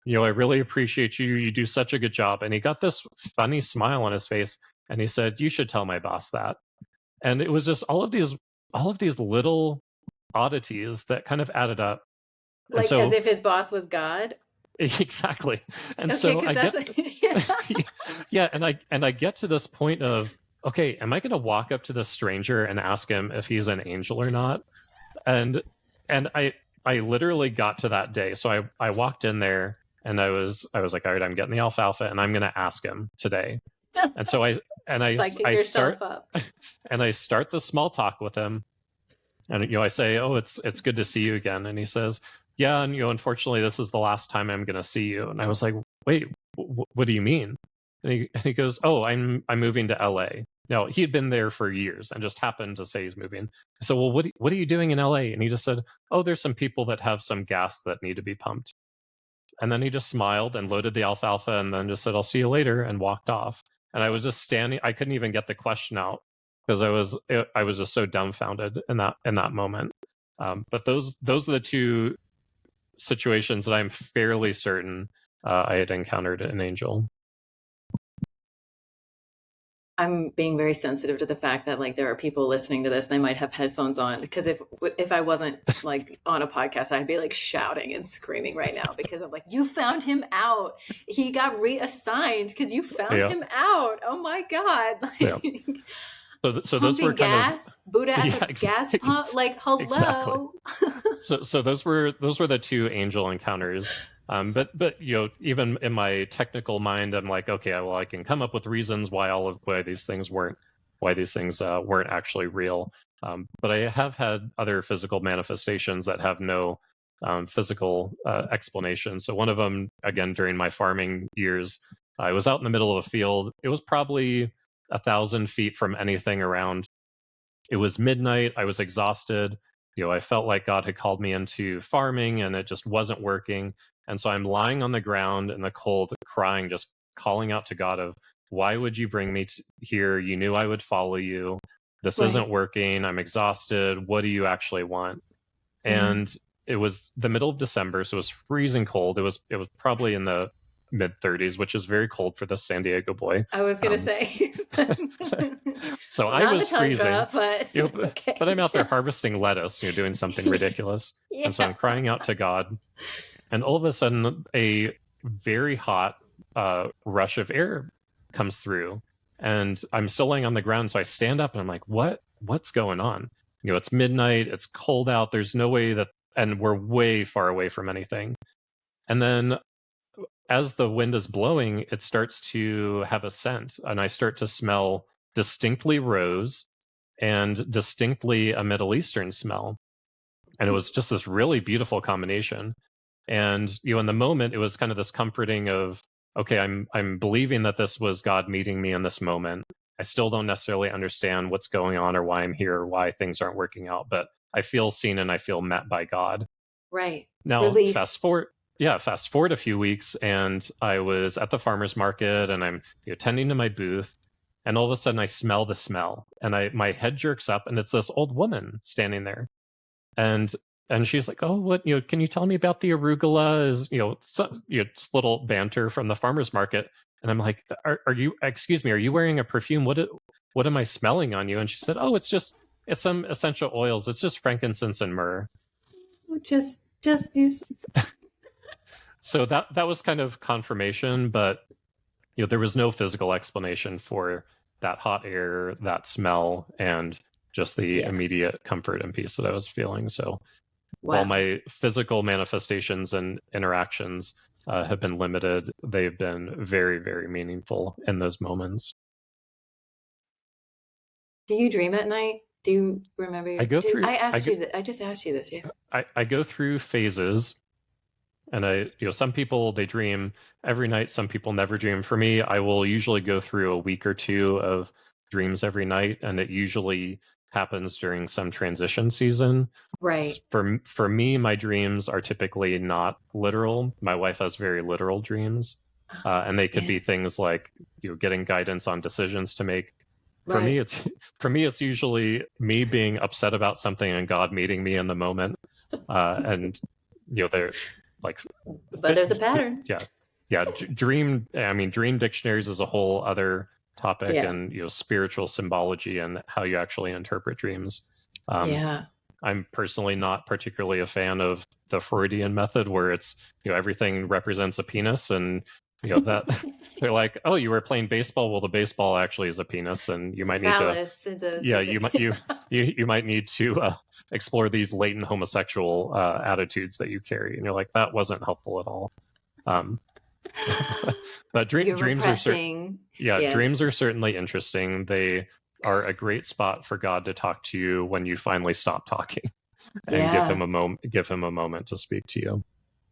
B: I really appreciate you. You do such a good job. And he got this funny smile on his face, and he said, "You should tell my boss that." And it was just all of these little oddities that kind of added up. And
A: Like as
B: so
A: if his boss was God.
B: exactly. And
A: Okay,
B: so
A: because
B: I
A: that's
B: get
A: what, yeah.
B: yeah, and I get to this point of, okay, am I going to walk up to this stranger and ask him if he's an angel or not? and and I literally got to that day. So I walked in there and I was like, all right, I'm getting the alfalfa and I'm going to ask him today. And so
A: Psyching
B: I start
A: yourself up.
B: and I start the small talk with him. And I say, oh, it's good to see you again. And he says, yeah, and unfortunately this is the last time I'm going to see you. And I was like, wait, what do you mean? And he goes, oh, I'm moving to LA. Now, he had been there for years and just happened to say he's moving. So, well, what are you doing in LA? And he just said, oh, there's some people that have some gas that need to be pumped. And then he just smiled and loaded the alfalfa and then just said, I'll see you later, and walked off. And I was just standing. I couldn't even get the question out because I was just so dumbfounded in that moment. But those are the two situations that I'm fairly certain I had encountered an angel.
A: I'm being very sensitive to the fact that like there are people listening to this, they might have headphones on, because if I wasn't like on a podcast, I'd be like shouting and screaming right now because I'm like, you found him out. He got reassigned because you found
B: Yeah,
A: him out. Oh my God.
B: yeah.
A: Like
B: So those were
A: pumping
B: kind of
A: gas, Buddha at
B: yeah,
A: the gas pump. Like,
B: exactly.
A: hello.
B: So those were the two angel encounters. But even in my technical mind, I'm like, okay, well, I can come up with reasons why these things weren't actually real. But I have had other physical manifestations that have no physical explanation. So one of them, again, during my farming years, I was out in the middle of a field. It was probably 1,000 feet from anything around. It was midnight. I was exhausted. I felt like God had called me into farming and it just wasn't working. And so I'm lying on the ground in the cold, crying, just calling out to God of, why would you bring me here? You knew I would follow you. This isn't
A: Right.
B: working. I'm exhausted. What do you actually want?
A: Yeah.
B: And it was the middle of December, so it was freezing cold. It was probably in the mid 30s, which is very cold for the San Diego boy.
A: I was going to
B: Um,
A: say,
B: so I
A: not in the
B: was freezing,
A: tundra, but
B: but I'm
A: okay.
B: out there harvesting lettuce, doing something ridiculous. And so
A: Yeah.
B: I'm crying out to God. And all of a sudden, a very hot rush of air comes through. And I'm still laying on the ground. So I stand up and I'm like, what's going on? It's midnight. It's cold out. There's no way that, and we're way far away from anything. And then as the wind is blowing, it starts to have a scent. And I start to smell distinctly rose and distinctly a Middle Eastern smell. And it was just this really beautiful combination. And in the moment, it was kind of this comforting of, okay, I'm believing that this was God meeting me in this moment. I still don't necessarily understand what's going on or why I'm here or why things aren't working out, but I feel seen and I feel met by God.
A: Right.
B: Now,
A: Relief.
B: fast forward a few weeks, and I was at the farmer's market, and I'm tending to my booth, and all of a sudden I smell the smell, and my head jerks up, and it's this old woman standing there, and she's like, "Oh, what can you tell me about the arugula?" Is just little banter from the farmer's market, and I'm like, "Are you? Excuse me, are you wearing a perfume? What am I smelling on you?" And she said, "Oh, it's some essential oils. It's just frankincense and myrrh."
A: Just Just these.
B: So that was kind of confirmation, but there was no physical explanation for that hot air, that smell, and just the
A: Yeah.
B: immediate comfort and peace that I was feeling. So while
A: Wow.
B: my physical manifestations and interactions have been limited, they've been very, very meaningful in those moments.
A: Do you dream at night? Do you remember?
B: I go
A: Do
B: through,
A: I
B: I
A: asked
B: go,
A: you that? I just asked you this. Yeah.
B: I go through phases, and some people they dream every night. Some people never dream. For me, I will usually go through a week or two of dreams every night, and it usually happens during some transition season.
A: Right.
B: For me, my dreams are typically not literal. My wife has very literal dreams,
A: Oh,
B: and they could
A: yeah.
B: be things like getting guidance on decisions to make. For me,
A: Right.
B: it's for me it's usually me being upset about something and God meeting me in the moment, and they're like,
A: But there's a pattern.
B: yeah, yeah. Dream. I mean, dream dictionaries is a whole other topic,
A: Yeah.
B: and spiritual symbology and how you actually interpret dreams. Um,
A: Yeah.
B: I'm personally not particularly a fan of the Freudian method where it's, everything represents a penis and, that they're like, oh, you were playing baseball. Well, the baseball actually is a penis and you
A: It's a
B: might need to,
A: phallus. The
B: yeah,
A: thing.
B: you might need to explore these latent homosexual attitudes that you carry. And you're like, that wasn't helpful at all. Um, but
A: You're
B: dreams are
A: repressing.
B: yeah,
A: Yeah.
B: dreams are certainly interesting. They are a great spot for God to talk to you when you finally stop talking and
A: Yeah.
B: give him a moment to speak to you.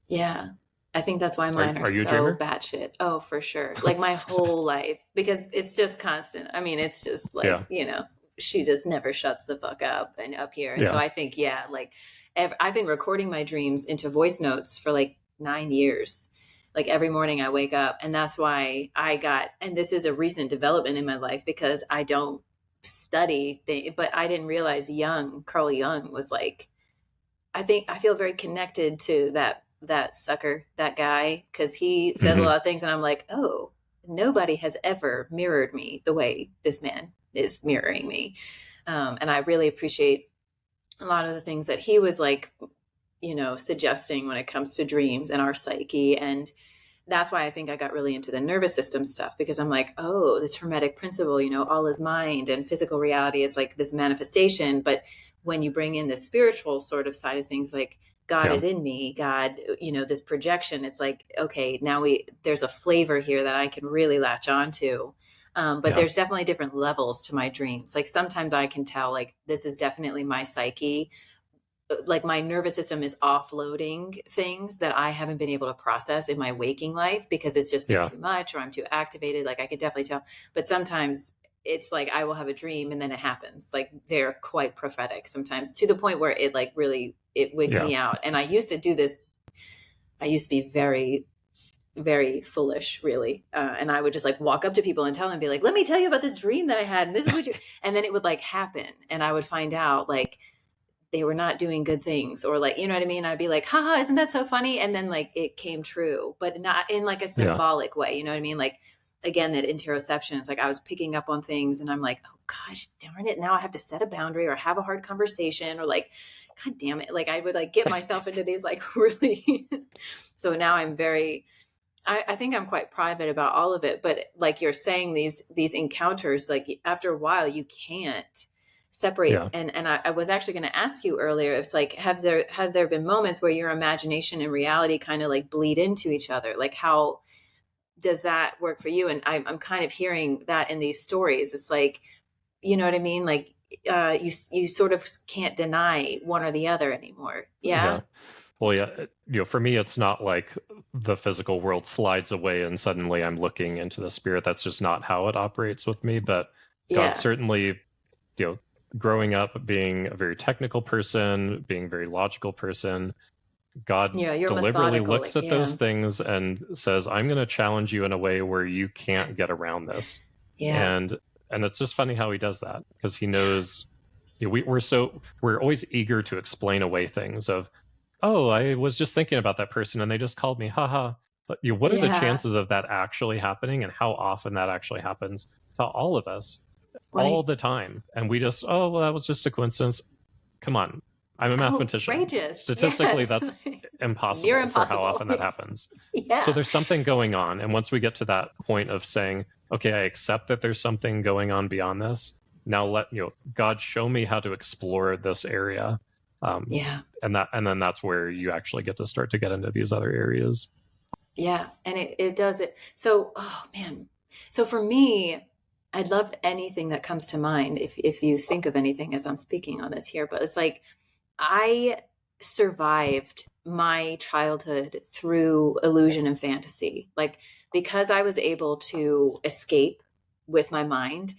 A: Yeah. I think that's why mine are
B: Are you a
A: so
B: dreamer?
A: batshit. Oh, for sure. Like my whole life, because it's just constant. I mean, it's just like,
B: Yeah,
A: she just never shuts the fuck up and up here. And so
B: yeah,
A: I think, yeah, like I've been recording my dreams into voice notes for like 9 years. Like every morning I wake up. And that's why and this is a recent development in my life because I don't study things, but I didn't realize Carl Jung was like, I think I feel very connected to that sucker, that guy, because he says a
B: hmm
A: lot of things, and I'm like, oh, nobody has ever mirrored me the way this man is mirroring me, and I really appreciate a lot of the things that he was like, suggesting when it comes to dreams and our psyche, and that's why I think I got really into the nervous system stuff because I'm like, oh, this hermetic principle, all is mind and physical reality. It's like this manifestation. But when you bring in the spiritual sort of side of things, like God
B: yeah,
A: is in me, God, this projection, it's like, okay, now there's a flavor here that I can really latch onto. But
B: yeah,
A: there's definitely different levels to my dreams. Like sometimes I can tell, like, this is definitely my psyche, like my nervous system is offloading things that I haven't been able to process in my waking life because it's just been
B: yeah,
A: too much or I'm too activated. Like I could definitely tell. But sometimes it's like I will have a dream and then it happens. Like they're quite prophetic sometimes to the point where it like really it wigs
B: yeah,
A: me out. And I used to do this. I used to be very very foolish really, and I would just like walk up to people and tell them, be like, let me tell you about this dream that I had, and this is what you, and then it would like happen and I would find out like they were not doing good things, or like, you know what I mean? I'd be like, haha, isn't that so funny? And then like it came true, but not in like a
B: yeah,
A: symbolic way. You know what I mean? Like again, that interoception, it's like I was picking up on things and I'm like, oh gosh, darn it. Now I have to set a boundary or have a hard conversation or like, God damn it. Like I would like get myself into these like really, so now I'm very, I think I'm quite private about all of it, but like you're saying, these encounters, like after a while, you can't separate.
B: yeah,
A: And I was actually going to ask you earlier, it's like, have there been moments where your imagination and reality kind of like bleed into each other? Like how does that work for you? And I'm kind of hearing that in these stories. It's like, you know what I mean? Like you sort of can't deny one or the other anymore.
B: yeah.
A: Yeah.
B: Well, yeah, for me, it's not like the physical world slides away and suddenly I'm looking into the spirit. That's just not how it operates with me. But God
A: Yeah.
B: certainly, you know, growing up being a very technical person, being a very logical person, God
A: Yeah. You're
B: deliberately
A: methodical.
B: looks
A: Like,
B: at those
A: yeah.
B: things and says, I'm going to challenge you in a way where you can't get around this.
A: Yeah.
B: And it's just funny how he does that because he knows we're always eager to explain away things of, oh, I was just thinking about that person and they just called me, haha. But what are the
A: Yeah.
B: chances of that actually happening and how often that actually happens to all of us all
A: Right.
B: the time? And we just, oh, well, that was just a coincidence. Come on. I'm a mathematician.
A: Outrageous.
B: Statistically,
A: Yes.
B: that's
A: Near
B: impossible for how
A: impossible.
B: often that happens. So
A: Yeah.
B: there's something going on. And once we get to that point of saying, okay, I accept that there's something going on beyond this. Now God, show me how to explore this area. Um,
A: Yeah.
B: and then that's where you actually get to start to get into these other areas.
A: Yeah. And it does it. So, oh man. So for me, I'd love anything that comes to mind if you think of anything as I'm speaking on this here, but it's like I survived my childhood through illusion and fantasy. Like because I was able to escape with my mind,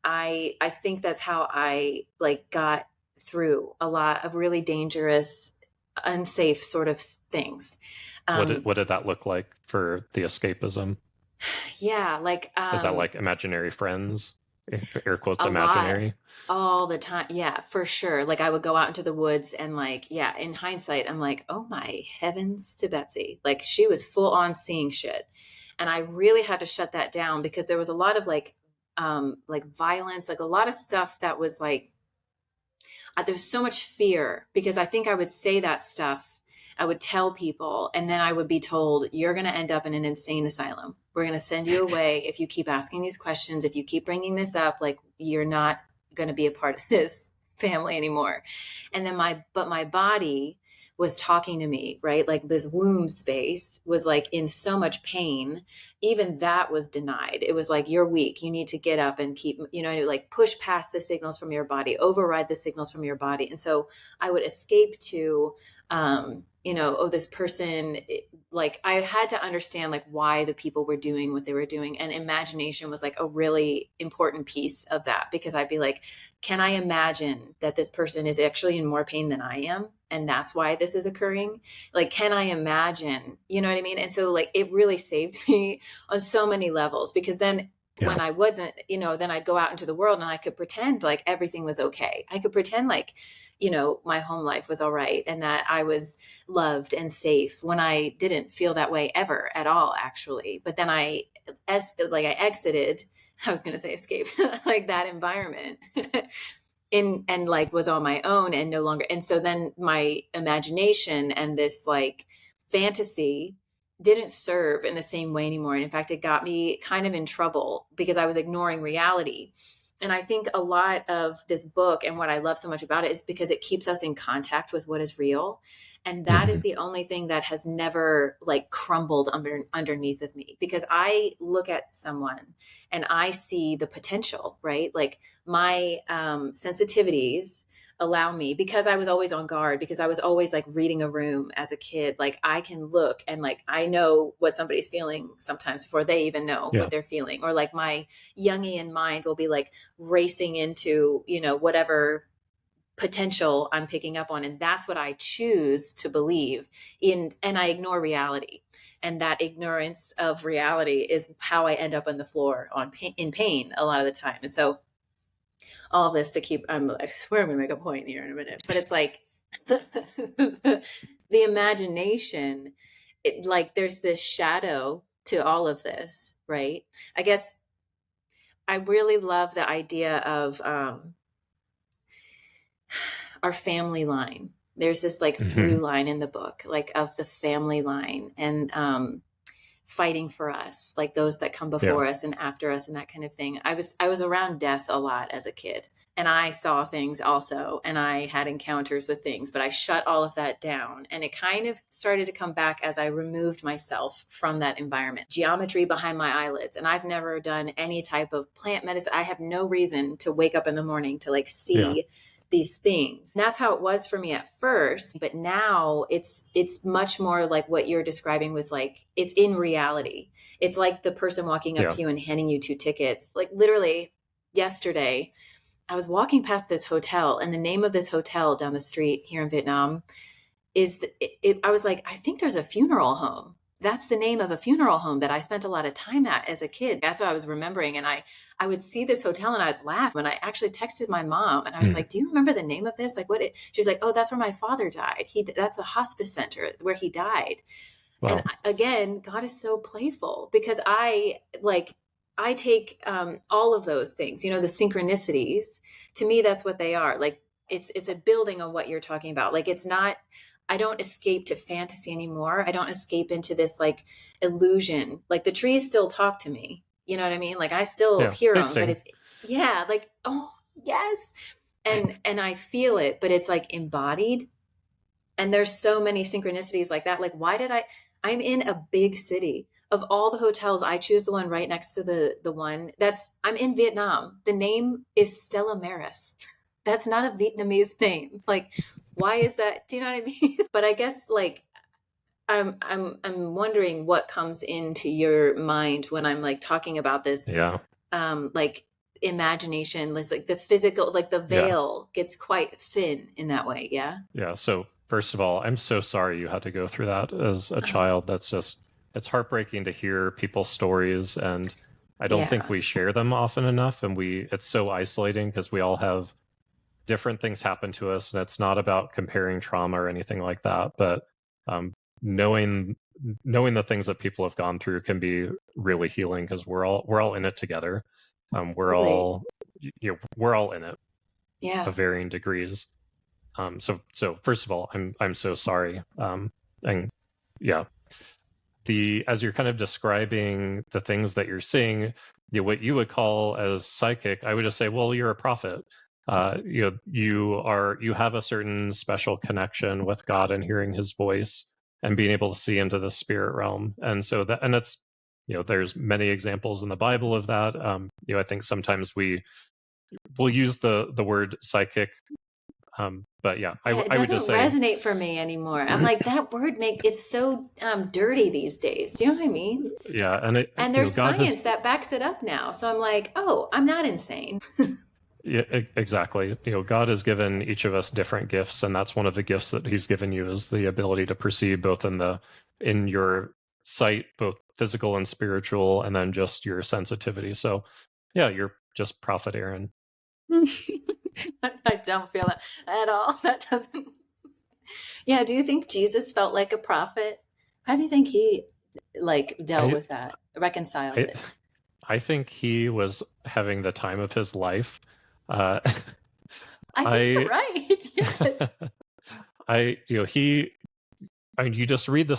A: I think that's how I like got through a lot of really dangerous, unsafe sort of things. Um,
B: What did that look like for the escapism?
A: yeah, like
B: Is that like imaginary friends? Air quotes
A: a lot
B: imaginary.
A: all the time. Yeah, for sure. Like I would go out into the woods and like, yeah, in hindsight, I'm like, oh my heavens to Betsy. Like she was full on seeing shit. And I really had to shut that down because there was a lot of like violence, like a lot of stuff that was like there's so much fear because I think I would say that stuff. I would tell people, and then I would be told, you're going to end up in an insane asylum. We're going to send you away if you keep asking these questions. If you keep bringing this up, like you're not going to be a part of this family anymore. And then but my body was talking to me, right? Like this womb space was like in so much pain. Even that was denied. It was like, you're weak. You need to get up and keep, like push past the signals from your body, override the signals from your body. And so I would escape to, oh, this person, like I had to understand like why the people were doing what they were doing. And imagination was like a really important piece of that because I'd be like, can I imagine that this person is actually in more pain than I am? And that's why this is occurring. Like, can I imagine, you know what I mean? And so like, it really saved me on so many levels because then
B: Yeah.
A: when I wasn't, then I'd go out into the world and I could pretend like everything was okay. I could pretend like, my home life was all right and that I was loved and safe when I didn't feel that way ever at all, actually. But then I exited, I was going to say escaped, like that environment and like was on my own and no longer. And so then my imagination and this like fantasy didn't serve in the same way anymore. And in fact, it got me kind of in trouble because I was ignoring reality. And I think a lot of this book and what I love so much about it is because it keeps us in contact with what is real. And that is
B: Mhm.
A: the only thing that has never like crumbled underneath of me because I look at someone and I see the potential, right? Like my sensitivities allow me because I was always on guard because I was always like reading a room as a kid. Like I can look and like I know what somebody's feeling sometimes before they even know
B: Yeah.
A: what they're feeling. Or like my Jungian mind will be like racing into, whatever potential I'm picking up on. And that's what I choose to believe in. And I ignore reality. And that ignorance of reality is how I end up on the floor in pain a lot of the time. And so all of this to keep, I swear I'm gonna make a point here in a minute, but it's like the imagination, like there's this shadow to all of this, right? I guess I really love the idea of our family line. There's this like through
B: Mhm.
A: line in the book, like of the family line and fighting for us, like those that come
B: Yeah.
A: before us and after us and that kind of thing. I was around death a lot as a kid. And I saw things also, and I had encounters with things, but I shut all of that down. And it kind of started to come back as I removed myself from that environment. Geometry behind my eyelids. And I've never done any type of plant medicine. I have no reason to wake up in the morning to like
B: Yeah.
A: see these things. And that's how it was for me at first, but now it's much more like what you're describing with like it's in reality. It's like the person walking up
B: Yeah.
A: to you and handing you two tickets. Like literally yesterday, I was walking past this hotel and the name of this hotel down the street here in Vietnam I was like, I think there's a funeral home. That's the name of a funeral home that I spent a lot of time at as a kid. That's what I was remembering. And I would see this hotel and I'd laugh. And I actually texted my mom and I was
B: Mm.
A: like, do you remember the name of this? Like she's like, oh, that's where my father died. That's a hospice center where he died. And
B: Wow.
A: again, God is so playful because I take all of those things, the synchronicities. To me, that's what they are. Like it's a building on what you're talking about. Like, it's not, I don't escape to fantasy anymore. I don't escape into this like illusion. Like the trees still talk to me. You know what I mean? Like I still
B: Yeah,
A: hear
B: they
A: them, but
B: sing.
A: it's, yeah, like, oh, yes. And I feel it, but it's like embodied. And there's so many synchronicities like that. Like, why did I'm in a big city. Of all the hotels, I choose the one right next to the one that's, I'm in Vietnam. The name is Stella Maris. That's not a Vietnamese name. Like, why is that? Do you know what I mean? But I guess like I'm wondering what comes into your mind when I'm like talking about this,
B: Yeah,
A: like imagination, like the physical, like the
B: yeah,
A: veil gets quite thin in that way. Yeah.
B: yeah. So first of all, I'm so sorry you had to go through that as a
A: Oh,
B: child. That's just, it's heartbreaking to hear people's stories, and I don't think
A: yeah.
B: we share them often enough, and it's so isolating because we all have different things happen to us, and it's not about comparing trauma or anything like that, but um, knowing knowing the things that people have gone through can be really healing because we're all in it together. We're
A: Totally.
B: all, we're all in it
A: Yeah.
B: of varying degrees. So first of all, I'm so sorry. And yeah, the as you're kind of describing the things that you're seeing, what you would call as psychic, I would just say, well, you're a prophet. You have a certain special connection with God and hearing His voice and being able to see into the spirit realm. And so that, and it's, there's many examples in the Bible of that. I think sometimes we'll use the word psychic, but yeah,
A: Yeah, it
B: I would just
A: doesn't
B: say,
A: resonate for me anymore. I'm like, that word make it's so dirty these days. Do you know what I mean?
B: yeah, and
A: And there's
B: God has.
A: science that backs it up now. So I'm like, oh, I'm not insane.
B: Yeah, exactly. God has given each of us different gifts, and that's one of the gifts that He's given you is the ability to perceive both in your sight, both physical and spiritual, and then just your sensitivity. So, yeah, you're just Prophet Aaron.
A: I don't feel it at all. That doesn't. Yeah. Do you think Jesus felt like a prophet? How do you think he like dealt
B: I
A: with that, reconciled
B: I
A: it?
B: I think he was having the time of his life. Uh,
A: I think you're
B: I
A: right. Yes.
B: I he I mean, you just read the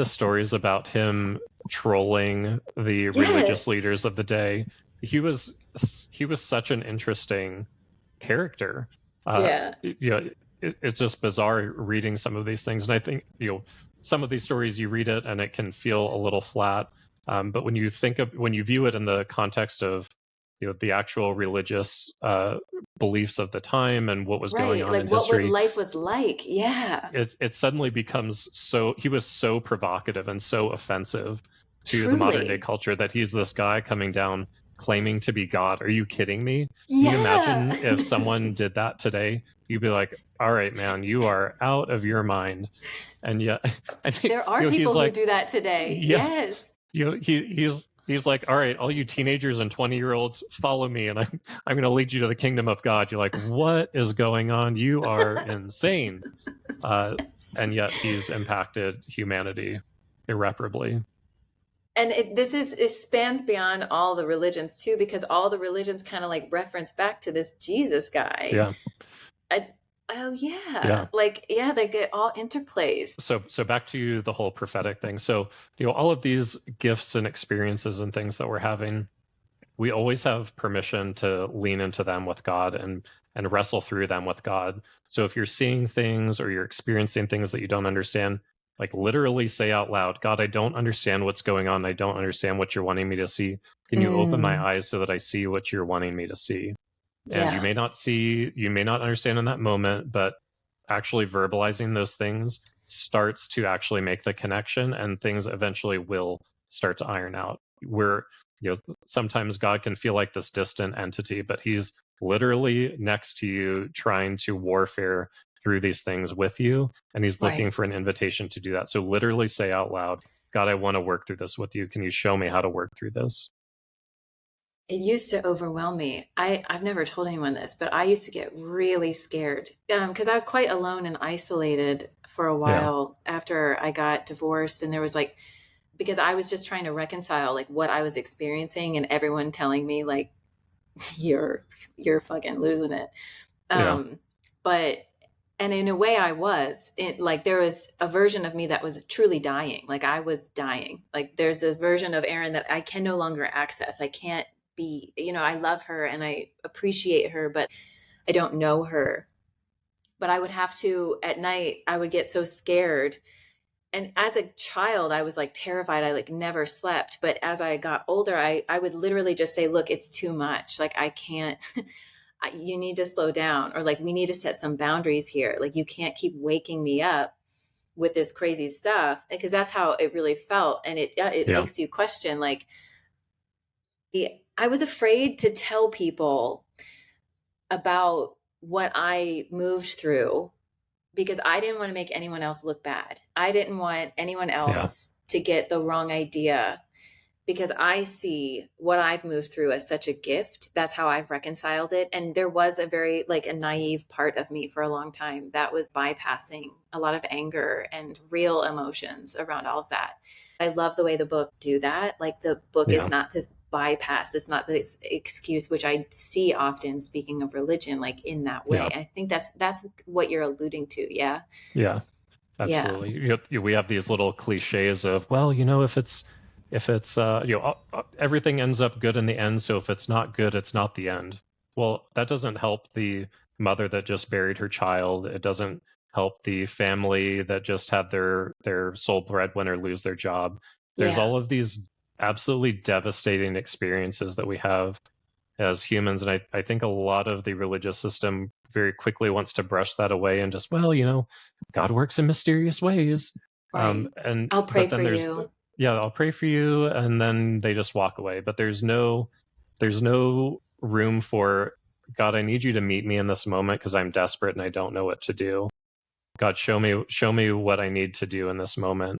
B: stories about him trolling the
A: Yeah.
B: religious leaders of the day. He was he was such an interesting character. Uh,
A: Yeah.
B: it's just bizarre reading some of these things, and I think some of these stories you read it and it can feel a little flat. But when you view it in the context of the actual religious beliefs of the time and what was going
A: Right.
B: on
A: Like
B: in
A: what
B: history,
A: life was like. Yeah.
B: it suddenly becomes so he was so provocative and so offensive to the modern day
A: Truly.
B: culture that he's this guy coming down claiming to be God. Are you kidding me? Can you
A: Yeah.
B: imagine if someone did that today? You'd be like, all right, man, you are out of your mind. And yet, I think
A: There are
B: he's
A: people who
B: like,
A: do that today.
B: yeah,
A: Yes.
B: he's like, all right, all you teenagers and 20-year-olds, follow me, and I'm going to lead you to the kingdom of God. You're like, what is going on? You are insane. Uh, and yet he's impacted humanity irreparably.
A: And it spans beyond all the religions too, because all the religions kind of like reference back to this Jesus guy.
B: Yeah,
A: I, oh yeah,
B: yeah.
A: like yeah, they get all interplays.
B: So back to the whole prophetic thing. So all of these gifts and experiences and things that we're having, we always have permission to lean into them with God and wrestle through them with God. So if you're seeing things or you're experiencing things that you don't understand, like literally say out loud, God, I don't understand what's going on. I don't understand what you're wanting me to see. Can you open my
A: Mm,
B: eyes so that I see what you're wanting me to see? And
A: yeah,
B: you may not understand in that moment, but actually verbalizing those things starts to actually make the connection, and things eventually will start to iron out. Where sometimes God can feel like this distant entity, but He's literally next to you, trying to warfare through these things with you, and He's looking
A: right.
B: for an invitation to do that. So literally say out loud, God, I want to work through this with you. Can you show me how to work through this?
A: It used to overwhelm me. I've never told anyone this, but I used to get really scared because I was quite alone and isolated for a
B: Yeah,
A: while after I got divorced, and there was like because I was just trying to reconcile like what I was experiencing and everyone telling me like you're you're fucking losing it.
B: Yeah.
A: But, and in a way I was like, there was a version of me that was truly dying. Like I was dying. Like there's this version of Erin that I can no longer access. I can't be, I love her and I appreciate her, but I don't know her. But I would have to, at night, I would get so scared. And as a child, I was like terrified. I like never slept. But as I got older, I would literally just say, look, it's too much. Like I can't, you need to slow down, or like we need to set some boundaries here. Like you can't keep waking me up with this crazy stuff, because that's how it really felt. And it
B: Yeah.
A: makes you question, like, I was afraid to tell people about what I moved through because I didn't want to make anyone else look bad. I didn't want anyone
B: Yeah.
A: else to get the wrong idea, because I see what I've moved through as such a gift. That's how I've reconciled it. And there was a very, like, a naive part of me for a long time that was bypassing a lot of anger and real emotions around all of that. I love the way the book do that. Like the book is
B: Yeah.
A: not this bypass. It's not this excuse, which I see often, speaking of religion, like in that way.
B: Yeah.
A: I think that's what you're alluding to. Yeah.
B: Yeah.
A: Yeah.
B: Absolutely. We have these little cliches of, well, if it's everything ends up good in the end, so if it's not good, it's not the end. Well, that doesn't help the mother that just buried her child. It doesn't help the family that just had their sole breadwinner lose their job. There's
A: Yeah.
B: all of these absolutely devastating experiences that we have as humans, and I think a lot of the religious system very quickly wants to brush that away and just, well, God works in mysterious ways.
A: Right.
B: And
A: I'll pray
B: but
A: for
B: then there's,
A: you.
B: yeah, I'll pray for you, and then they just walk away. But there's no room for, God, I need you to meet me in this moment because I'm desperate and I don't know what to do. God, show me what I need to do in this moment.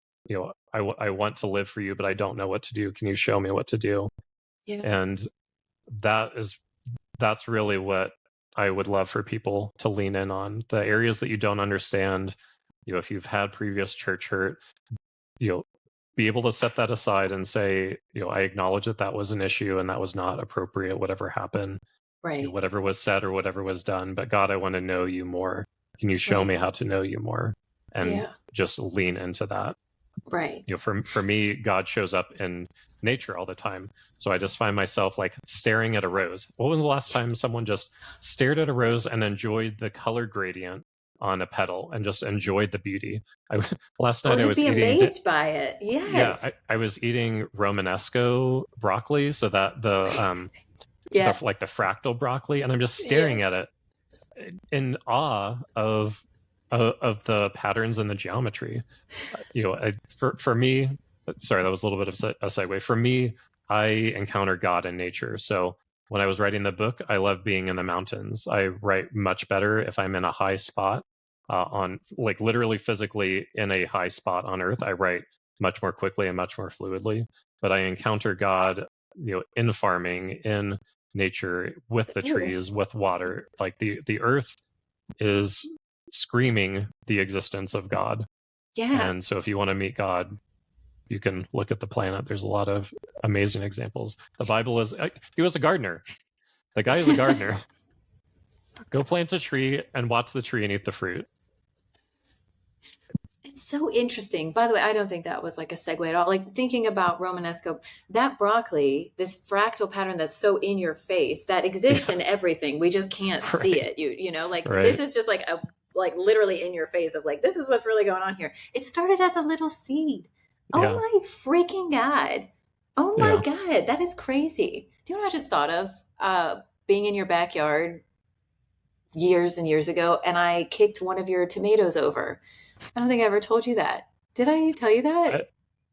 B: I want to live for you, but I don't know what to do. Can you show me what to do?
A: Yeah.
B: And that is that's really what I would love for people to lean in on. The areas that you don't understand, if you've had previous church hurt, you'll be able to set that aside and say, I acknowledge that that was an issue and that was not appropriate, whatever happened,
A: Right.
B: whatever was said or whatever was done. But God, I want to know you more. Can you show me
A: Right.
B: how to know you more? And
A: Yeah.
B: just lean into that.
A: Right.
B: For me, God shows up in nature all the time. So I just find myself like staring at a rose. What was the last time someone just stared at a rose and enjoyed the color gradient on a petal and just enjoyed the beauty? Last
A: Or
B: night I
A: just
B: was
A: be
B: eating,
A: amazed by it.
B: yeah,
A: Yes.
B: I was eating Romanesco broccoli, so that the
A: Yeah.
B: like the fractal broccoli, and I'm just
A: Yeah.
B: staring at it in awe of the patterns and the geometry. For me, sorry, that was a little bit of a segue. For me, I encounter God in nature. So when I was writing the book, I love being in the mountains. I write much better if I'm in a high spot, on, like, literally physically in a high spot on Earth. I write much more quickly and much more fluidly. But I encounter God, in farming, in nature, with the
A: The earth.
B: trees, with water. Like the earth is screaming the existence of God.
A: Yeah.
B: And so if you want to meet God, you can look at the planet. There's a lot of amazing examples. The Bible is, he was a gardener. The guy is a gardener. Go plant a tree and watch the tree and eat the fruit.
A: It's so interesting. By the way, I don't think that was like a segue at all. Like thinking about Romanesco, that broccoli, this fractal pattern that's so in your face, that exists
B: Yeah,
A: in everything. We just can't see
B: right,
A: it. Like this
B: right.
A: is just like literally in your face of like, this is what's really going on here. It started as a little seed. Oh
B: Yeah,
A: my freaking God. Oh my
B: yeah.
A: God. That is crazy. Do you know what I just thought of? Being in your backyard years and years ago, and I kicked one of your tomatoes over. I don't think I ever told you that. Did I tell you
B: I,
A: that?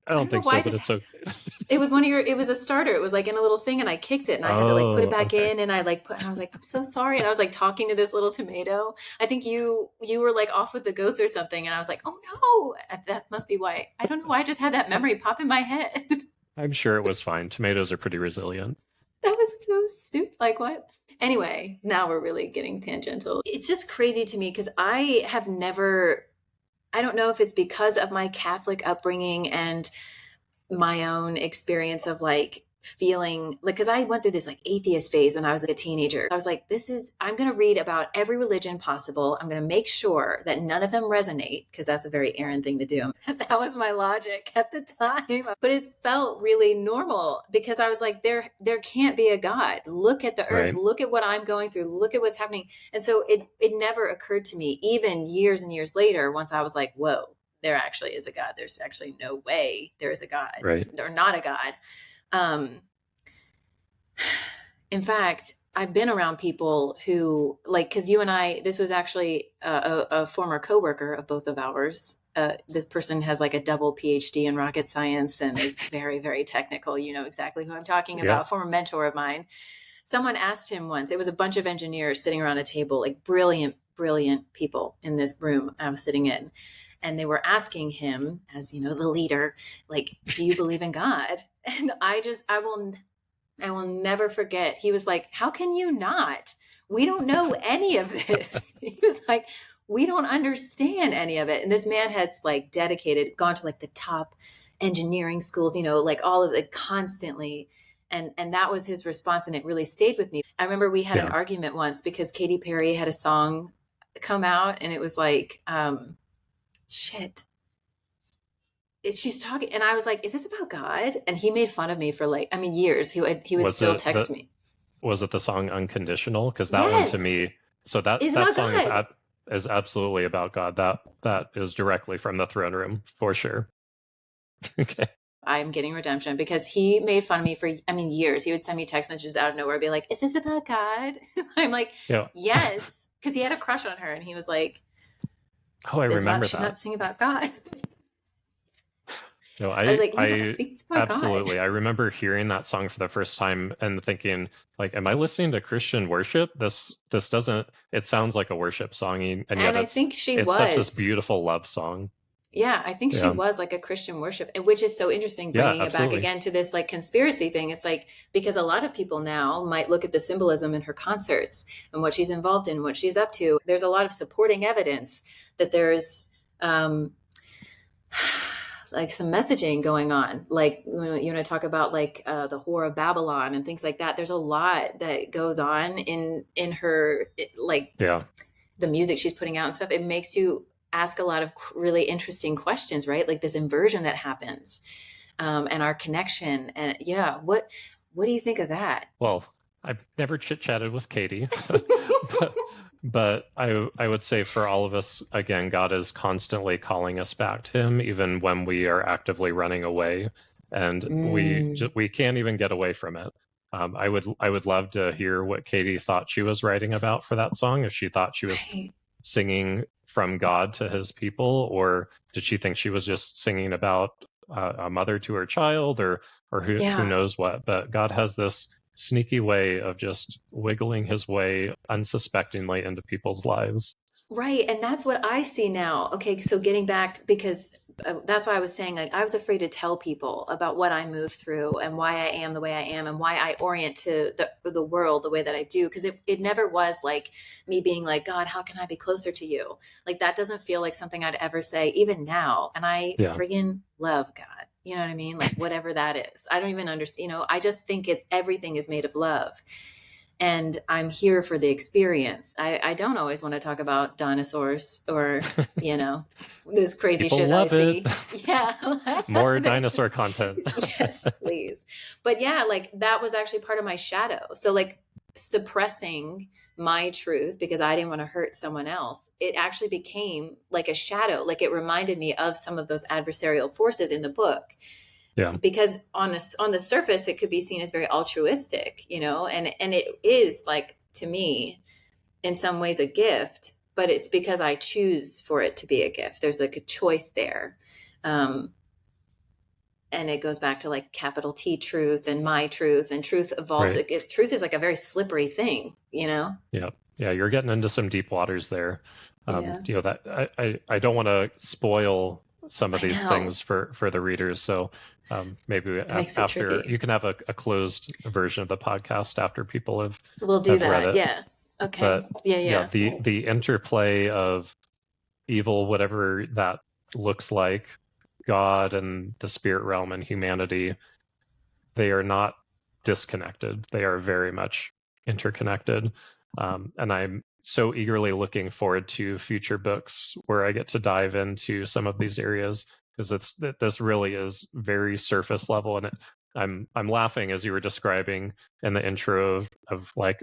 B: I
A: I
B: don't
A: don't know
B: think
A: why.
B: so,
A: I
B: but
A: just
B: it's okay.
A: it was it was a starter. It was like in a little thing, and I kicked it, and I had to like put it
B: Oh,
A: back
B: okay.
A: in, and I like put, and I was like, I'm so sorry, and I was like talking to this little tomato. I think you were like off with the goats or something, and I was like, oh no, that must be why. I don't know why I just had that
B: I,
A: memory pop in my head.
B: I'm sure it was fine. Tomatoes are pretty resilient.
A: That was so stupid. Like what? Anyway, now we're really getting tangential. It's just crazy to me because I have never. I don't know if it's because of my Catholic upbringing and my own experience of like feeling like, because I went through this like atheist phase when I was like a teenager. I was like, I'm going to read about every religion possible. I'm going to make sure that none of them resonate, because that's a very Erin thing to do. That was my logic at the time. But it felt really normal, because I was like, there can't be a God. Look at the earth.
B: Right.
A: Look at what I'm going through. Look at what's happening. And so it never occurred to me, even years and years later, once I was like, whoa, there actually is a God. There's actually no way there is a God,
B: Right.
A: or not a God. In fact, I've been around people who, like, because you and I, this was actually a former coworker of both of ours. This person has like a double PhD in rocket science and is very, very technical. You know exactly who I'm talking
B: Yeah.
A: about. A former mentor of mine. Someone asked him once, it was a bunch of engineers sitting around a table, like brilliant, brilliant people in this room I was sitting in. And they were asking him, as you know, the leader, like, do you believe in God? And I will never forget. He was like, how can you not? We don't know any of this. He was like, we don't understand any of it. And this man had like gone to like the top engineering schools, you know, like all of it constantly. And that was his response. And it really stayed with me. I remember we had an argument once because Katy Perry had a song come out, and it was like, shit. She's talking, and I was like, is this about God? And he made fun of me for like, I mean, years. He would still text me.
B: Was it the song Unconditional? Because that one to
A: Yes.
B: me, so that song is absolutely about God. That is directly from the throne room for sure. Okay.
A: I'm getting redemption, because he made fun of me for, I mean, years. He would send me text messages out of nowhere, be like, is this about God? I'm like, yes. Because he had a crush on her, and he was like,
B: oh, I remember
A: she's
B: that.
A: not singing about God.
B: No,
A: I was like, no, I think it's about
B: absolutely.
A: God.
B: I remember hearing that song for the first time and thinking, like, am I listening to Christian worship? This doesn't. It sounds like a worship song, and yet
A: I think she
B: it's
A: was
B: such this beautiful love song.
A: Yeah, I think she was like a Christian worship, which is so interesting, bringing it back again to this like conspiracy thing. It's like, because a lot of people now might look at the symbolism in her concerts and what she's involved in, what she's up to. There's a lot of supporting evidence that there's like some messaging going on. Like, you want to talk about like the Whore of Babylon and things like that. There's a lot that goes on in her, like the music she's putting out and stuff. It makes you ask a lot of really interesting questions, right? Like this inversion that happens, and our connection. And what do you think of that?
B: Well, I've never chit-chatted with Katie, but I would say for all of us, again, God is constantly calling us back to him, even when we are actively running away, and we can't even get away from it. I would love to hear what Katie thought she was writing about for that song, if she thought she was singing from God to his people, or did she think she was just singing about a mother to her child, or who knows what? But God has this sneaky way of just wiggling his way unsuspectingly into people's lives.
A: Right. And that's what I see now. Okay. So getting back, because that's why I was saying, like, I was afraid to tell people about what I moved through and why I am the way I am and why I orient to the world the way that I do. Because it never was like me being like, God, how can I be closer to you? Like, that doesn't feel like something I'd ever say, even now. And I friggin' love God. You know what I mean? Like, whatever that is. I don't even understand. I just think everything is made of love. And I'm here for the experience. I don't always want to talk about dinosaurs or, this crazy
B: People
A: shit
B: love
A: I
B: it.
A: see. Yeah.
B: More dinosaur content.
A: Yes, please. But yeah, like that was actually part of my shadow. So like suppressing my truth because I didn't want to hurt someone else, it actually became like a shadow. Like it reminded me of some of those adversarial forces in the book.
B: Yeah.
A: Because on the surface, it could be seen as very altruistic, and it is, like, to me, in some ways a gift, but it's because I choose for it to be a gift. There's like a choice there. And it goes back to like capital T truth and my truth, and truth evolves.
B: Right.
A: Truth is like a very slippery thing,
B: Yeah. Yeah. You're getting into some deep waters there. That I don't want to spoil some of these things for the readers. So maybe after you can have a closed version of the podcast after people have read it.
A: Yeah. Okay.
B: But
A: yeah.
B: The interplay of evil, whatever that looks like, God and the spirit realm and humanity, they are not disconnected. They are very much interconnected. And I'm so eagerly looking forward to future books where I get to dive into some of these areas, because this really is very surface level. And I'm laughing as you were describing in the intro of like,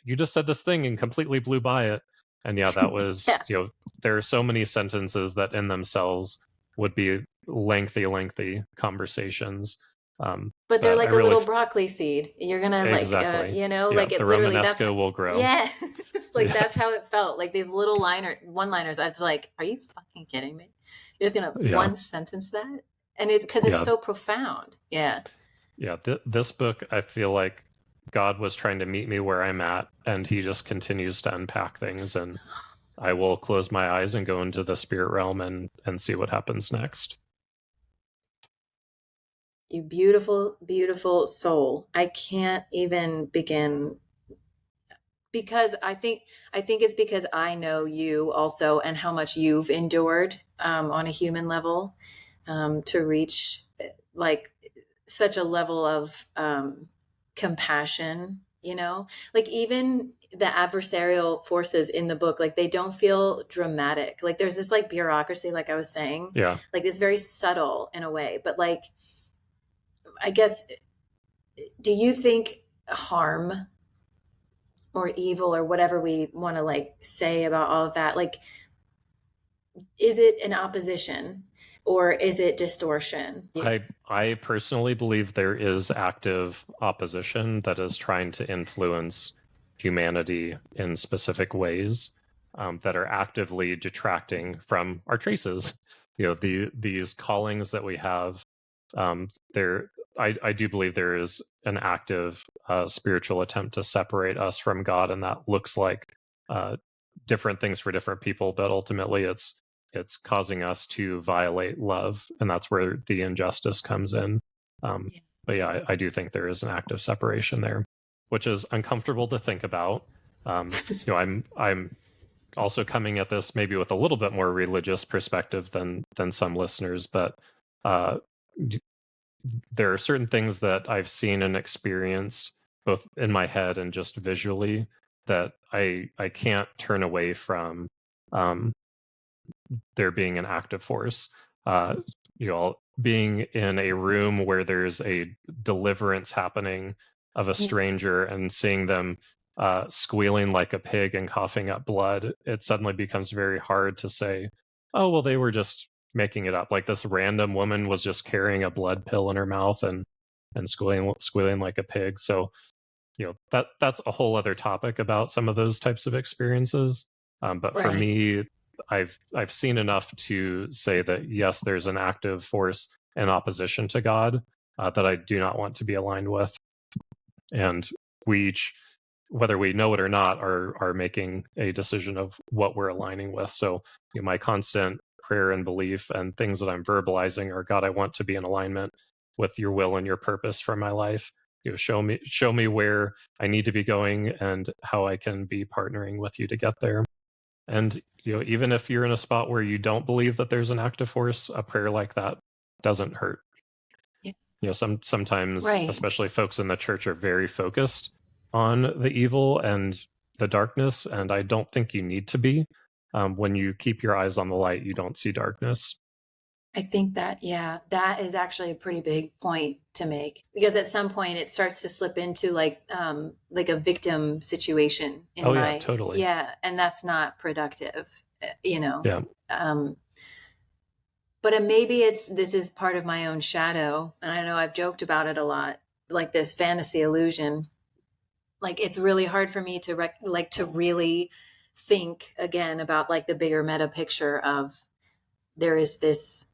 B: you just said this thing and completely blew by it. And yeah, that was,
A: Yeah.
B: there are so many sentences that in themselves would be lengthy conversations.
A: But they're
B: But I
A: like a
B: really,
A: little broccoli seed. You're gonna like,
B: exactly. Yeah,
A: like it
B: the
A: literally, that's,
B: Romanesco will grow.
A: yeah, like that's
B: Yes.
A: how it felt. Like these little one-liners. I was like, are you fucking kidding me? You're just gonna
B: Yeah.
A: one sentence that? And it's because it's
B: Yeah.
A: so profound. Yeah.
B: Yeah. This book, I feel like God was trying to meet me where I'm at, and he just continues to unpack things. And I will close my eyes and go into the spirit realm and see what happens next.
A: You beautiful, beautiful soul. I can't even begin, because I think it's because I know you also and how much you've endured on a human level to reach like such a level of compassion. Like even the adversarial forces in the book, like they don't feel dramatic. Like there's this like bureaucracy, like I was saying,
B: Yeah.
A: like it's very subtle in a way. But like, I guess, do you think harm or evil or whatever we want to like say about all of that, like, is it an opposition or is it distortion?
B: I personally believe there is active opposition that is trying to influence humanity in specific ways, that are actively detracting from our traces. These callings that we have. There, I do believe there is an active spiritual attempt to separate us from God, and that looks like uh, different things for different people. But ultimately, it's causing us to violate love, and that's where the injustice comes in. Um,
A: Yeah.
B: but yeah, I do think there is an active separation there, which is uncomfortable to think about. I'm also coming at this maybe with a little bit more religious perspective than some listeners, but uh, there are certain things that I've seen and experienced both in my head and just visually that I can't turn away from. Um, there being an active force. Being in a room where there's a deliverance happening of a
A: Yeah.
B: stranger and seeing them squealing like a pig and coughing up blood, it suddenly becomes very hard to say, oh, well, they were just making it up. Like this random woman was just carrying a blood pill in her mouth and squealing like a pig. So that's a whole other topic about some of those types of experiences. But for
A: Right.
B: me, I've seen enough to say that yes, there's an active force in opposition to God that I do not want to be aligned with, and we each, whether we know it or not, are making a decision of what we're aligning with. So my constant prayer and belief and things that I'm verbalizing are, God, I want to be in alignment with your will and your purpose for my life. Show me where I need to be going and how I can be partnering with you to get there. And even if you're in a spot where you don't believe that there's an active force, a prayer like that doesn't hurt.
A: Yeah.
B: Sometimes,
A: Right.
B: especially folks in the church, are very focused on the evil and the darkness, and I don't think you need to be. When you keep your eyes on the light, you don't see darkness.
A: I think that, yeah, that is actually a pretty big point to make, because at some point it starts to slip into like a victim situation in
B: Oh yeah,
A: my,
B: totally.
A: yeah, and that's not productive, you know.
B: Yeah,
A: Um, but maybe this is part of my own shadow, and I know I've joked about it a lot, like this fantasy illusion. Like it's really hard for me to like to really think again about like the bigger meta picture of, there is this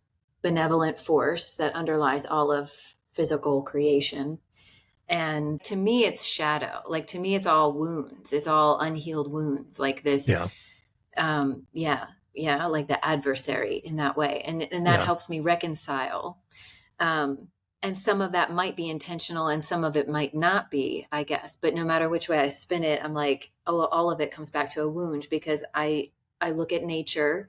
A: benevolent force that underlies all of physical creation. And to me, it's shadow. Like to me, it's all wounds. It's all unhealed wounds. Like this,
B: yeah,
A: yeah, yeah, like the adversary in that way. And that
B: yeah,
A: helps me reconcile. Um, and some of that might be intentional and some of it might not be, I guess. But no matter which way I spin it, I'm like, oh, all of it comes back to a wound, because I look at nature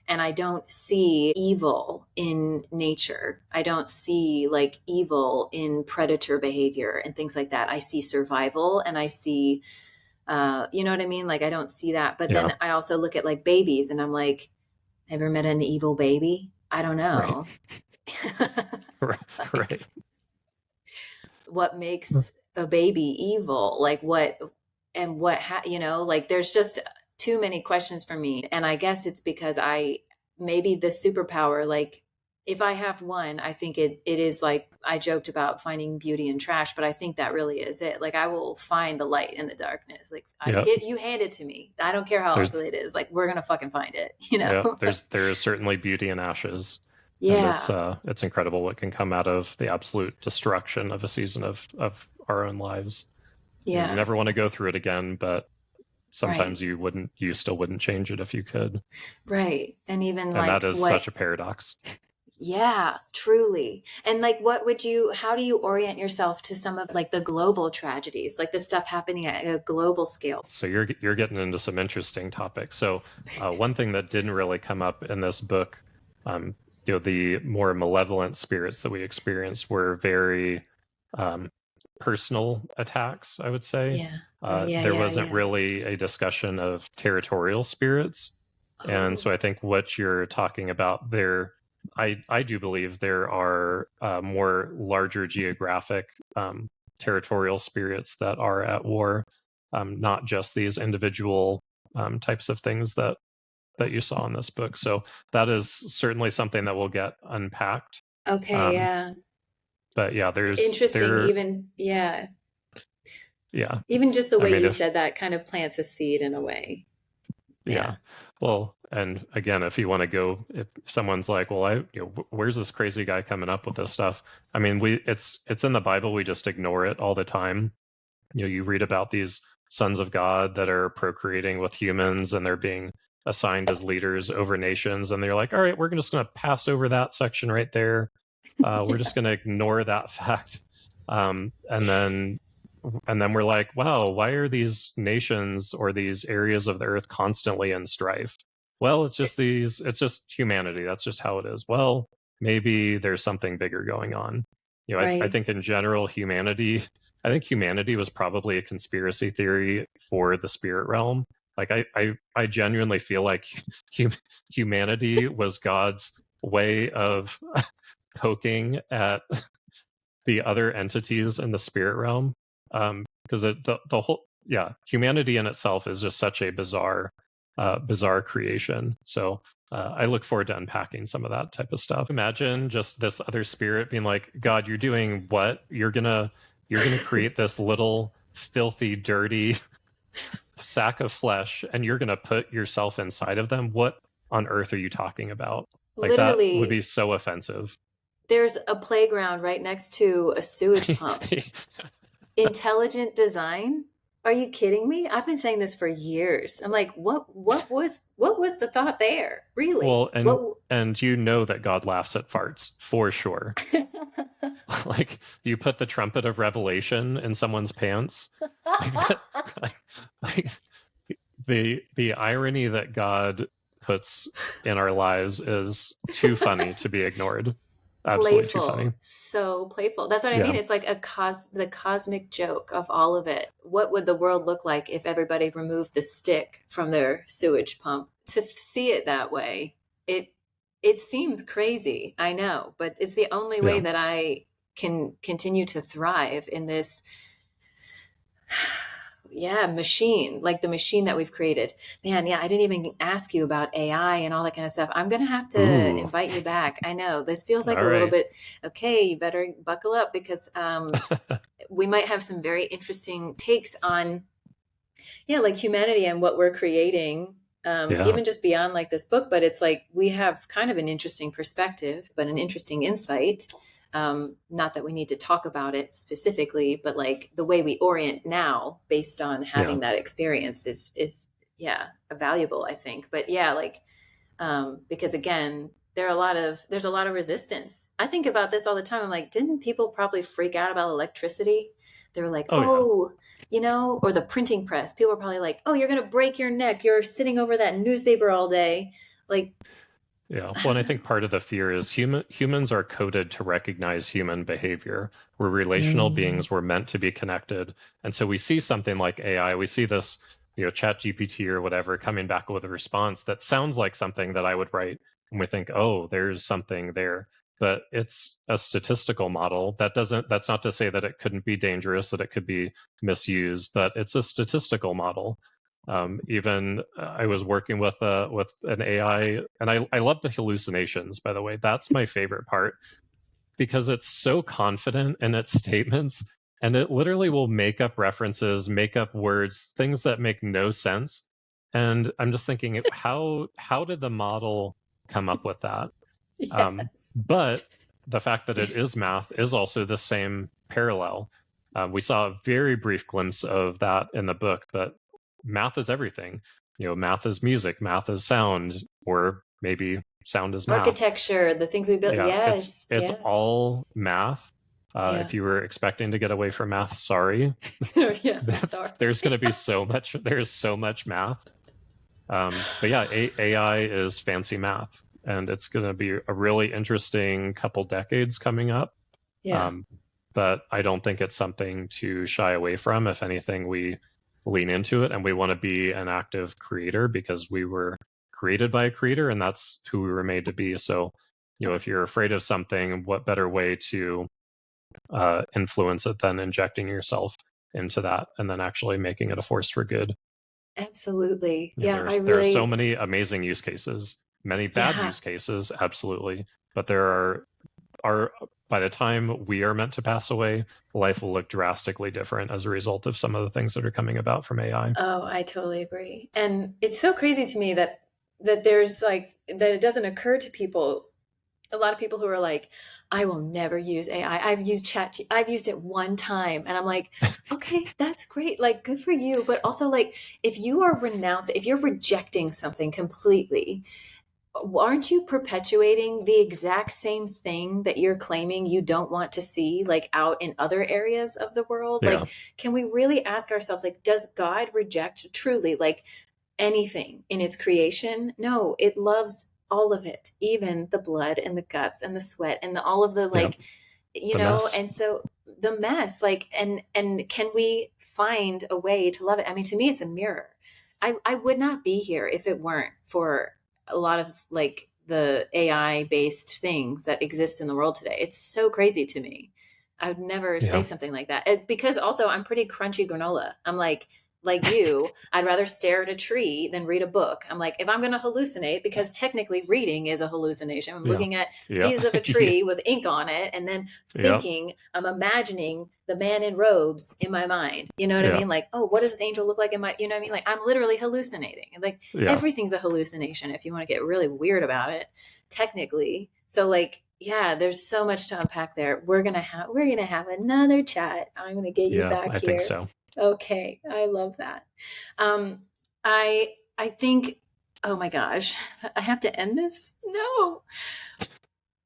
A: and I don't see evil in nature. I don't see like evil in predator behavior and things like that. I see survival, and I see, you know what I mean? Like, I don't see that. But
B: Yeah.
A: then I also look at like babies, and I'm like, ever met an evil baby? I don't
B: Right.
A: know. Like,
B: Right.
A: what makes a baby evil? Like, what, and what, you know, like, there's just too many questions for me. And I guess it's because maybe the superpower, like, if I have one, I think it is like, I joked about finding beauty in trash, but I think that really is it. Like, I will find the light in the darkness. Like,
B: Yeah.
A: you hand it to me. I don't care how
B: There's
A: ugly it is. Like, we're going to fucking find it, you
B: yeah,
A: know?
B: there is certainly beauty in ashes. And
A: Yeah.
B: it's incredible what can come out of the absolute destruction of a season of our own lives. You
A: Yeah.
B: never want to go through it again, but
A: Right.
B: sometimes you still wouldn't change it if you could.
A: Right. And even
B: And that
A: like
B: is
A: what,
B: such a paradox.
A: yeah, truly. And like, how do you orient yourself to some of like the global tragedies, like the stuff happening at a global scale?
B: So you're getting into some interesting topics. So one thing that didn't really come up in this book, um, the more malevolent spirits that we experienced were very um, personal attacks, I would say.
A: Yeah. Yeah.
B: There
A: Yeah.
B: wasn't
A: Yeah.
B: really a discussion of territorial spirits. And
A: Oh,
B: so I think what you're talking about there, I do believe there are more larger geographic territorial spirits that are at war, not just these individual types of things that you saw in this book. So that is certainly something that will get unpacked.
A: okay.
B: Um,
A: Yeah.
B: but yeah,
A: Interesting. Even, yeah.
B: yeah.
A: Even just the
B: I
A: way
B: mean,
A: you
B: if
A: said that kind of plants a seed in a way.
B: yeah,
A: Yeah.
B: well, and again, if you want to go, if someone's like, well, where's this crazy guy coming up with this stuff? I mean, it's in the Bible. We just ignore it all the time. You read about these sons of God that are procreating with humans and they're being assigned as leaders over nations, and they're like, all right, we're just going to pass over that section right there. We're just going to ignore that fact. And then we're like, wow, why are these nations or these areas of the earth constantly in strife? Well, it's just humanity. That's just how it is. Well, maybe there's something bigger going on. I
A: Right.
B: think in general, I think humanity was probably a conspiracy theory for the spirit realm. Like I genuinely feel like humanity was God's way of poking at the other entities in the spirit realm, because the whole humanity in itself is just such a bizarre creation. So I look forward to unpacking some of that type of stuff. Imagine just this other spirit being like, God, you're doing what? You're gonna create this little filthy, dirty sack of flesh, and you're gonna put yourself inside of them. What on earth are you talking about? Like that would be
A: Literally,
B: so offensive.
A: there's a playground right next to a sewage pump. Intelligent design? Are you kidding me? I've been saying this for years. I'm like, what was the thought there? Really?
B: Well,
A: What?
B: and you know that God laughs at farts for sure. Like you put the trumpet of revelation in someone's pants. Like that, like the irony that God puts in our lives is too funny to be ignored. Absolutely too funny.
A: Playful, so playful. That's what I mean.
B: Yeah.
A: It's like the cosmic joke of all of it. What would the world look like if everybody removed the stick from their sewage pump? To see it that way, it it seems crazy, I know, but it's the only way
B: Yeah.
A: that I can continue to thrive in this, yeah, machine, like the machine that we've created. Man, yeah, I didn't even ask you about AI and all that kind of stuff. I'm going to have to
B: Ooh.
A: invite you back. I know this feels like
B: All
A: a little
B: right.
A: bit, okay, you better buckle up because we might have some very interesting takes on, yeah, like humanity and what we're creating.
B: Yeah.
A: Even just beyond like this book, but it's like we have kind of an interesting perspective, but an interesting insight. Not that we need to talk about it specifically, but like the way we orient now based on
B: Yeah.
A: having that experience is yeah, valuable, I think. But yeah, like because again, there's a lot of resistance. I think about this all the time. I'm like, didn't people probably freak out about electricity? They were like,
B: Oh yeah.
A: oh, you know, or the printing press. People were probably like, oh, you're gonna break your neck. You're sitting over that newspaper all day. Like,
B: Yeah.
A: I
B: Well, and
A: don't
B: I think
A: know.
B: part of the fear is humans are coded to recognize human behavior. We're relational
A: Mm,
B: beings. We're meant to be connected. And so we see something like AI, we see this, chat GPT or whatever coming back with a response that sounds like something that I would write. And we think, oh, there's something there. But it's a statistical model. That's not to say that it couldn't be dangerous, that it could be misused, but it's a statistical model. Even I was working with an AI, and I love the hallucinations. By the way, that's my favorite part because it's so confident in its statements, and it literally will make up references, make up words, things that make no sense. And I'm just thinking, how did the model come up with that?
A: yes.
B: But the fact that it is math is also the same parallel. We saw a very brief glimpse of that in the book, but math is everything. Math is music, math is sound, or maybe sound is math.
A: Architecture, the things we built.
B: Yeah, it's
A: Yes.
B: it's
A: Yeah.
B: all math.
A: Yeah.
B: If you were expecting to get away from math, sorry.
A: yeah. Sorry.
B: There's going to be so much. There's so much math. But yeah, AI is fancy math, and it's going to be a really interesting couple decades coming up.
A: Yeah.
B: Um, but I don't think it's something to shy away from. If anything, we lean into it, and we want to be an active creator because we were created by a creator, and that's who we were made to be. So,
A: Okay.
B: if you're afraid of something, what better way to influence it than injecting yourself into that and then actually making it a force for good?
A: Absolutely.
B: Yeah,
A: Yeah. I
B: there are so
A: really,
B: many amazing use cases, many bad
A: yeah.
B: use cases, absolutely. But there are by the time we are meant to pass away, life will look drastically different as a result of some of the things that are coming about from AI.
A: Oh, I totally agree. And it's so crazy to me that there's like that it doesn't occur to people. A lot of people who are like, I will never use AI. I've used it one time. And I'm like, okay, that's great. Like, good for you. But also, like, if you're rejecting something completely, aren't you perpetuating the exact same thing that you're claiming you don't want to see, like, out in other areas of the world?
B: Yeah,
A: Like, can we really ask ourselves, like, does God reject truly, like, anything in its creation? No, it loves all of it, even the blood and the guts and the sweat and all of the,
B: yeah,
A: like,
B: the mess.
A: and so the mess, like, and can we find a way to love it? I mean, to me, it's a mirror. I would not be here if it weren't for a lot of, like, the AI based things that exist in the world today. It's so crazy to me. I would never say
B: Yeah,
A: something like that. Because also I'm pretty crunchy granola. I'm like you, I'd rather stare at a tree than read a book. I'm like, if I'm going to hallucinate, because technically reading is a hallucination. I'm
B: yeah,
A: looking at
B: yeah,
A: pieces of a tree with ink on it and then
B: yeah,
A: thinking, I'm imagining the man in robes in my mind. You know what I
B: yeah,
A: mean? Like, oh, what does this angel look like in my, you know what I mean? Like, I'm literally hallucinating. Like,
B: yeah.
A: everything's a hallucination if you want to get really weird about it, technically. So, like, yeah, there's so much to unpack there. We're gonna have another chat. I'm gonna get you
B: Yeah,
A: back
B: I think
A: here.
B: so.
A: Okay, I love that. Um, I I think, oh my gosh, I have to end this? No.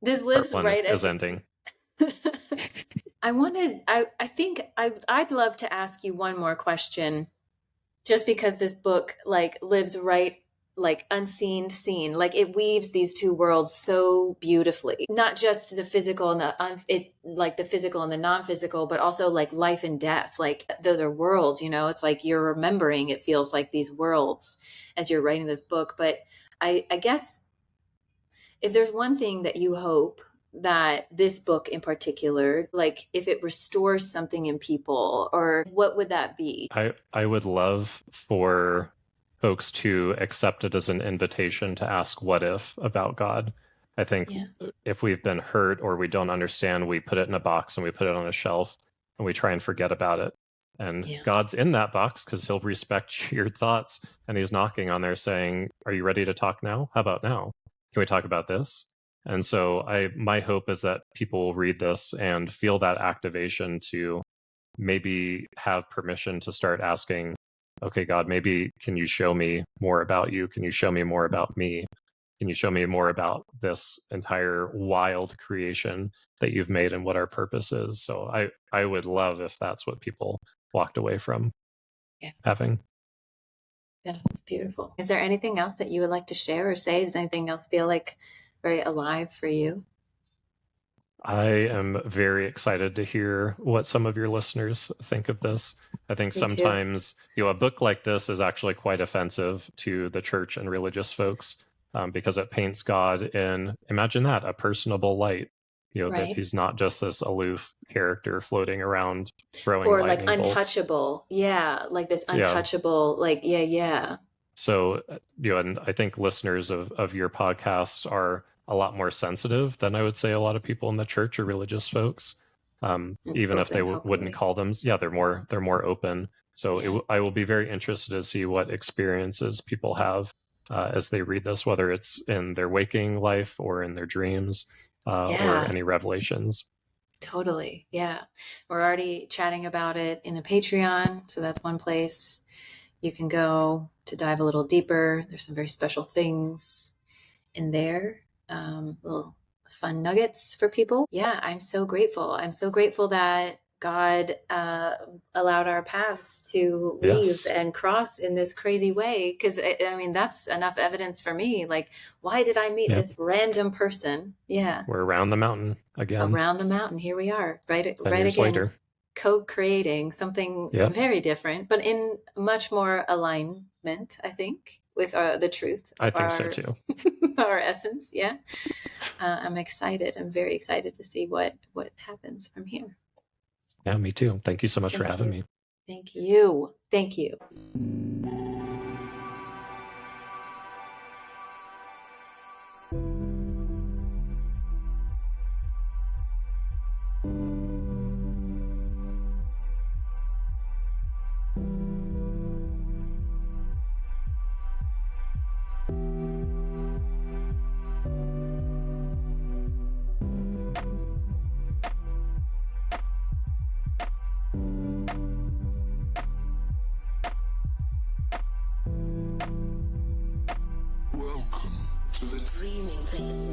A: This
B: Part
A: lives
B: one
A: right at
B: is
A: the
B: ending.
A: I think I'd love to ask you one more question, just because this book, like, lives right, like, unseen seen, like, it weaves these two worlds so beautifully, not just the physical and the physical and the non-physical, but also, like, life and death. Like, those are worlds, it's like you're remembering, it feels like, these worlds as you're writing this book. But I guess, if there's one thing that you hope that this book in particular, like, if it restores something in people, or what would that be?
B: I would love for folks to accept it as an invitation to ask what if about God. I think
A: Yeah.
B: if we've been hurt or we don't understand, we put it in a box and we put it on a shelf and we try and forget about it. And
A: Yeah.
B: God's in that box because he'll respect your thoughts, and he's knocking on there saying, "Are you ready to talk now? How about now? Can we talk about this?" And so my hope is that people will read this and feel that activation to maybe have permission to start asking, okay, God, maybe can you show me more about you? Can you show me more about me? Can you show me more about this entire wild creation that you've made and what our purpose is? So I would love if that's what people walked away from
A: Yeah.
B: having.
A: Yeah, that's beautiful. Is there anything else that you would like to share or say? Does anything else feel like very alive for you?
B: I am very excited to hear what some of your listeners think of this. I think
A: Me too.
B: sometimes, a book like this is actually quite offensive to the church and religious folks, because it paints God in, imagine that, a personable light. That
A: Right.
B: he's not just this aloof character floating around throwing
A: Or like
B: lightning bolts.
A: untouchable. Yeah, like this
B: Yeah.
A: untouchable, like, yeah, yeah.
B: So, and I think listeners of your podcast are a lot more sensitive than I would say a lot of people in the church or religious folks.
A: And
B: Even if they
A: open,
B: wouldn't
A: hopefully.
B: call them, yeah, they're more open. So
A: Yeah.
B: I will be very interested to see what experiences people have as they read this, whether it's in their waking life or in their dreams, or
A: Yeah,
B: any revelations.
A: totally. Yeah. We're already chatting about it in the Patreon. So that's one place you can go to dive a little deeper. There's some very special things in there, little fun nuggets for people. Yeah, I'm so grateful. I'm so grateful that God allowed our paths to weave
B: Yes,
A: and cross in this crazy way. Because I mean, that's enough evidence for me. Like, why did I meet
B: yep,
A: this random person? Yeah,
B: we're around the mountain again,
A: around the mountain. Here we are, right,
B: 10
A: right
B: years
A: again,
B: later.
A: co-creating something
B: Yep,
A: very different, but in much more alignment, I think, with the truth
B: I
A: of
B: think so
A: our
B: too.
A: our essence. Yeah, I'm excited. I'm very excited to see what happens from here.
B: Yeah, me too. Thank you so much for
A: Thank
B: having
A: you.
B: me.
A: Thank you. Thank you.
C: Welcome to the dreaming place.